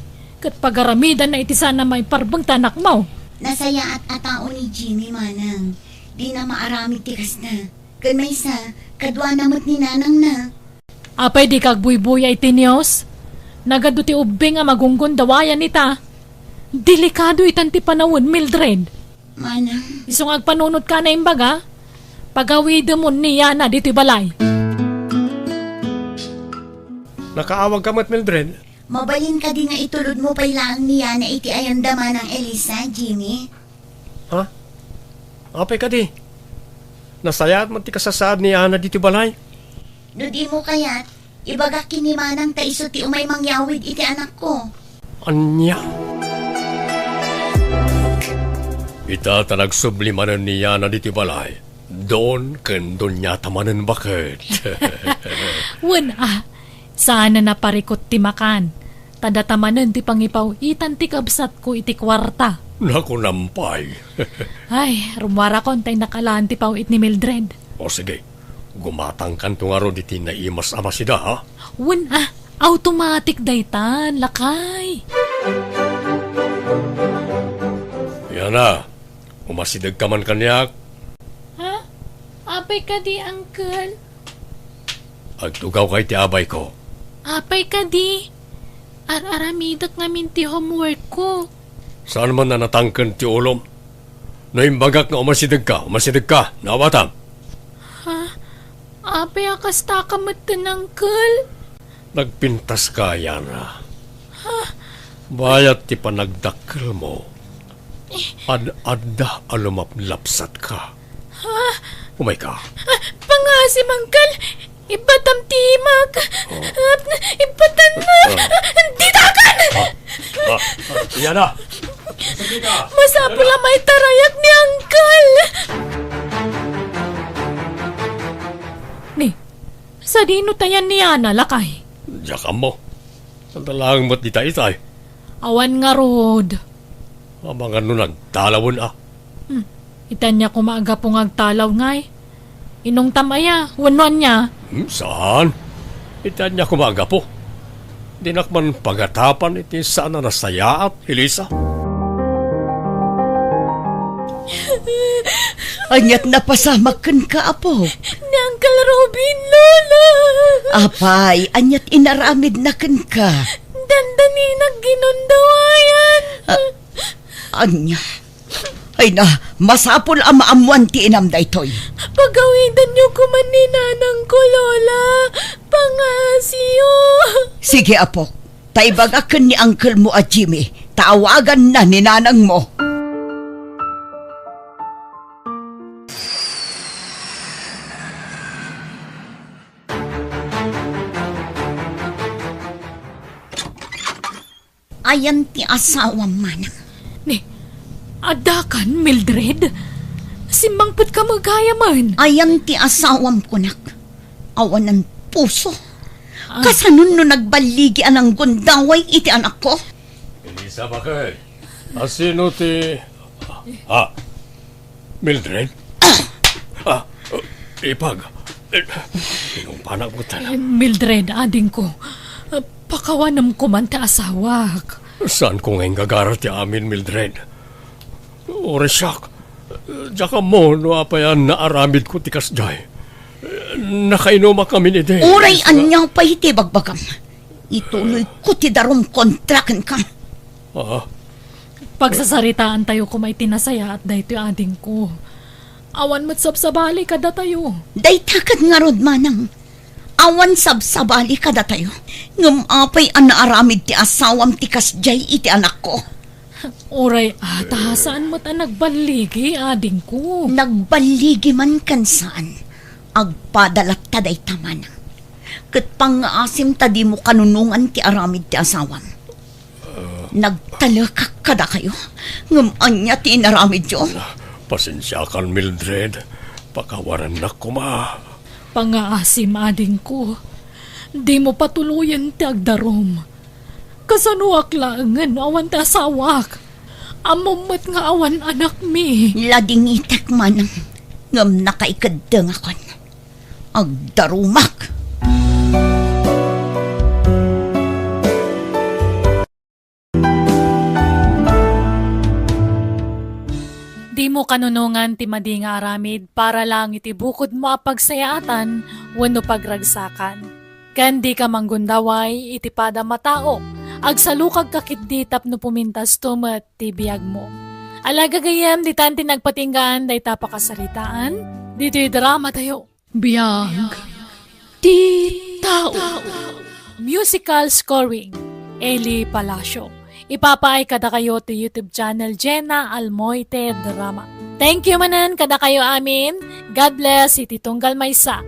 Speaker 1: Kat pagaramidan na iti sana may parbang tanak mo.
Speaker 5: Nasaya at atao ni Jimmy manang. Di na maarami tikas na. Kan may sa, kadwa namot ni nanang na.
Speaker 1: Apay di kagbuybuy ay tinios. Nagado ti ubing nga magunggon dawayan nita. Delikado itan ti panawon, Mildred.
Speaker 5: Manang,
Speaker 1: Isong agpanunod ka na imbaga. Pagawid mo niya na dito balay.
Speaker 4: Nakaawag ka mat Mildred?
Speaker 5: mabalin ka di nga itulod mo pa'y lang niya na iti ayandama ng Elisa, Jimmy.
Speaker 4: Ha? Apay ka di. Nasayat man ti kasasaad ni Ana dito balay.
Speaker 5: Dudi mo kayat, ibaga kinimanang taiso ti umay mangyawid iti anak ko.
Speaker 4: Anya. Ita talag sublimanan ni Ana dito balay. Doon doon niya tamanan bakit.
Speaker 1: Wan sana naparikot ti makan. Tadatamanan ti pangipaw itan ti kabsat ko iti kwarta.
Speaker 4: Naku nampay.
Speaker 1: Ay, rumwara ko tay nakalaan ti pawit ni Mildred.
Speaker 4: O sige, gumatang kan tungaro diti na imas ama sida ha?
Speaker 1: Wan automatic daytan, lakay.
Speaker 4: Yan na, umasidag ka man kanyak.
Speaker 1: Ha? Apay ka di, uncle?
Speaker 4: Agtugaw kay ti abay ko.
Speaker 1: Apay ka di. Aramidak ngamin ti homework ko.
Speaker 4: Saan man na natangkan ti ulom? Naimbagak nga umasidag ka, nawatam.
Speaker 1: Apay akas takamot Uncle.
Speaker 4: Nagpintas ka, Yana. Bayat ti panagdakkel mo. Ad-adda alumaplapsat ka. Umay ka.
Speaker 1: Pangasim, Uncle. Ibatam timag. Ibatan na. Ditakan!
Speaker 4: Yana! Sige ka!
Speaker 1: Masapula may tarayak ni Uncle. Ni, sa dino tayan ni Ana, lakay.
Speaker 4: Diyan mo. Sandalang mo't di tayo tayo.
Speaker 1: Awan nga rod.
Speaker 4: Mga ano nagtalawon
Speaker 1: Itan niya kumaga pong agtalaw ngay. Inong tamaya, wanon niya.
Speaker 4: Saan? Itan niya kumaga po. Dinakman pagatapan iti sana nasaya at Elisa.
Speaker 3: Anyat napasamakan ka, Apo.
Speaker 1: Ni Uncle Robin, Lola.
Speaker 3: Apay, anyat inaramid na kan ka.
Speaker 1: Dandani nagginundawayan.
Speaker 3: Anya. Ay na, masapol ang maamuan ti inam daytoy.
Speaker 1: Pagawidan niyo kuman ni nanang ko, Lola. Pangasyo.
Speaker 3: Sige, Apo. Taibagakan ni Uncle mo at Jimmy. Taawagan na ni nanang mo.
Speaker 5: Ayan ti asawa manang.
Speaker 1: Ni, adakan, Mildred. Simbangput ka magaya man.
Speaker 5: Ayan ti asawam kunak. Awan ng puso. Kasanun no nagbaligi anang gundaway iti anak ko.
Speaker 4: Elisa, bakit? Sino ti... Mildred? Ipag. Inong panak mo tala.
Speaker 1: Mildred, ading ko. Pakawanam ko man ta asawak.
Speaker 4: Saan ko ngayon gagarat ti amin, Mildred? Oresyak. Diyan mo, no apayan naaramid ko tikas jay. Nakainoma kami ni Day.
Speaker 5: Uray anyaw pa iti bagbagam. Ituloy ko ti darom kontrakan ka.
Speaker 1: Pagsasaritaan tayo kung may tinasaya at dahito yung ading ko. Awan mo't sabsabali kada tayo.
Speaker 5: Daytakat nga rod manang. Awan sabsabali kada tayo. Ngam apay ang naaramid ti asawam ti kasjay iti anak ko.
Speaker 1: Uray, saan mo't ang nagbaligi ading ko?
Speaker 5: Nagbaligi man kan saan. Agpadalat taday taman. Kat pang-asim tadi mo kanunungan ti aramid ti asawam. Nagtalakak kada kayo. Ngam anya ti inaramid yo.
Speaker 4: Pasensya kan, Mildred. Pakawaran na ko, ma.
Speaker 1: Pangaasim ading ko. Di mo patuluyan ti agdarom. Kasanuak laangan awan ti asawak. Amumot nga awan anak mi.
Speaker 5: Lading itek manang. Ngam nakaikadang akon. Agdarumak.
Speaker 2: Di mo kanunungan ti madi nga aramid para lang iti bukod mo apagsayaatan wenno pagragsakan. Kandi ka manggundaway iti pada matao. Agsalukag kakit tapno pumintas tumet ti biyag mo. Alaga gayam di tanti nagpatinggaan day tapakasaritaan. Dito drama tayo.
Speaker 1: Biyag. Di tao.
Speaker 2: Musical scoring, Eli Palacio. Ipapaay kada kayo to YouTube channel Jenna Almoite Drama. Thank you manan kada kayo amin. God bless, iti tunggal maysa.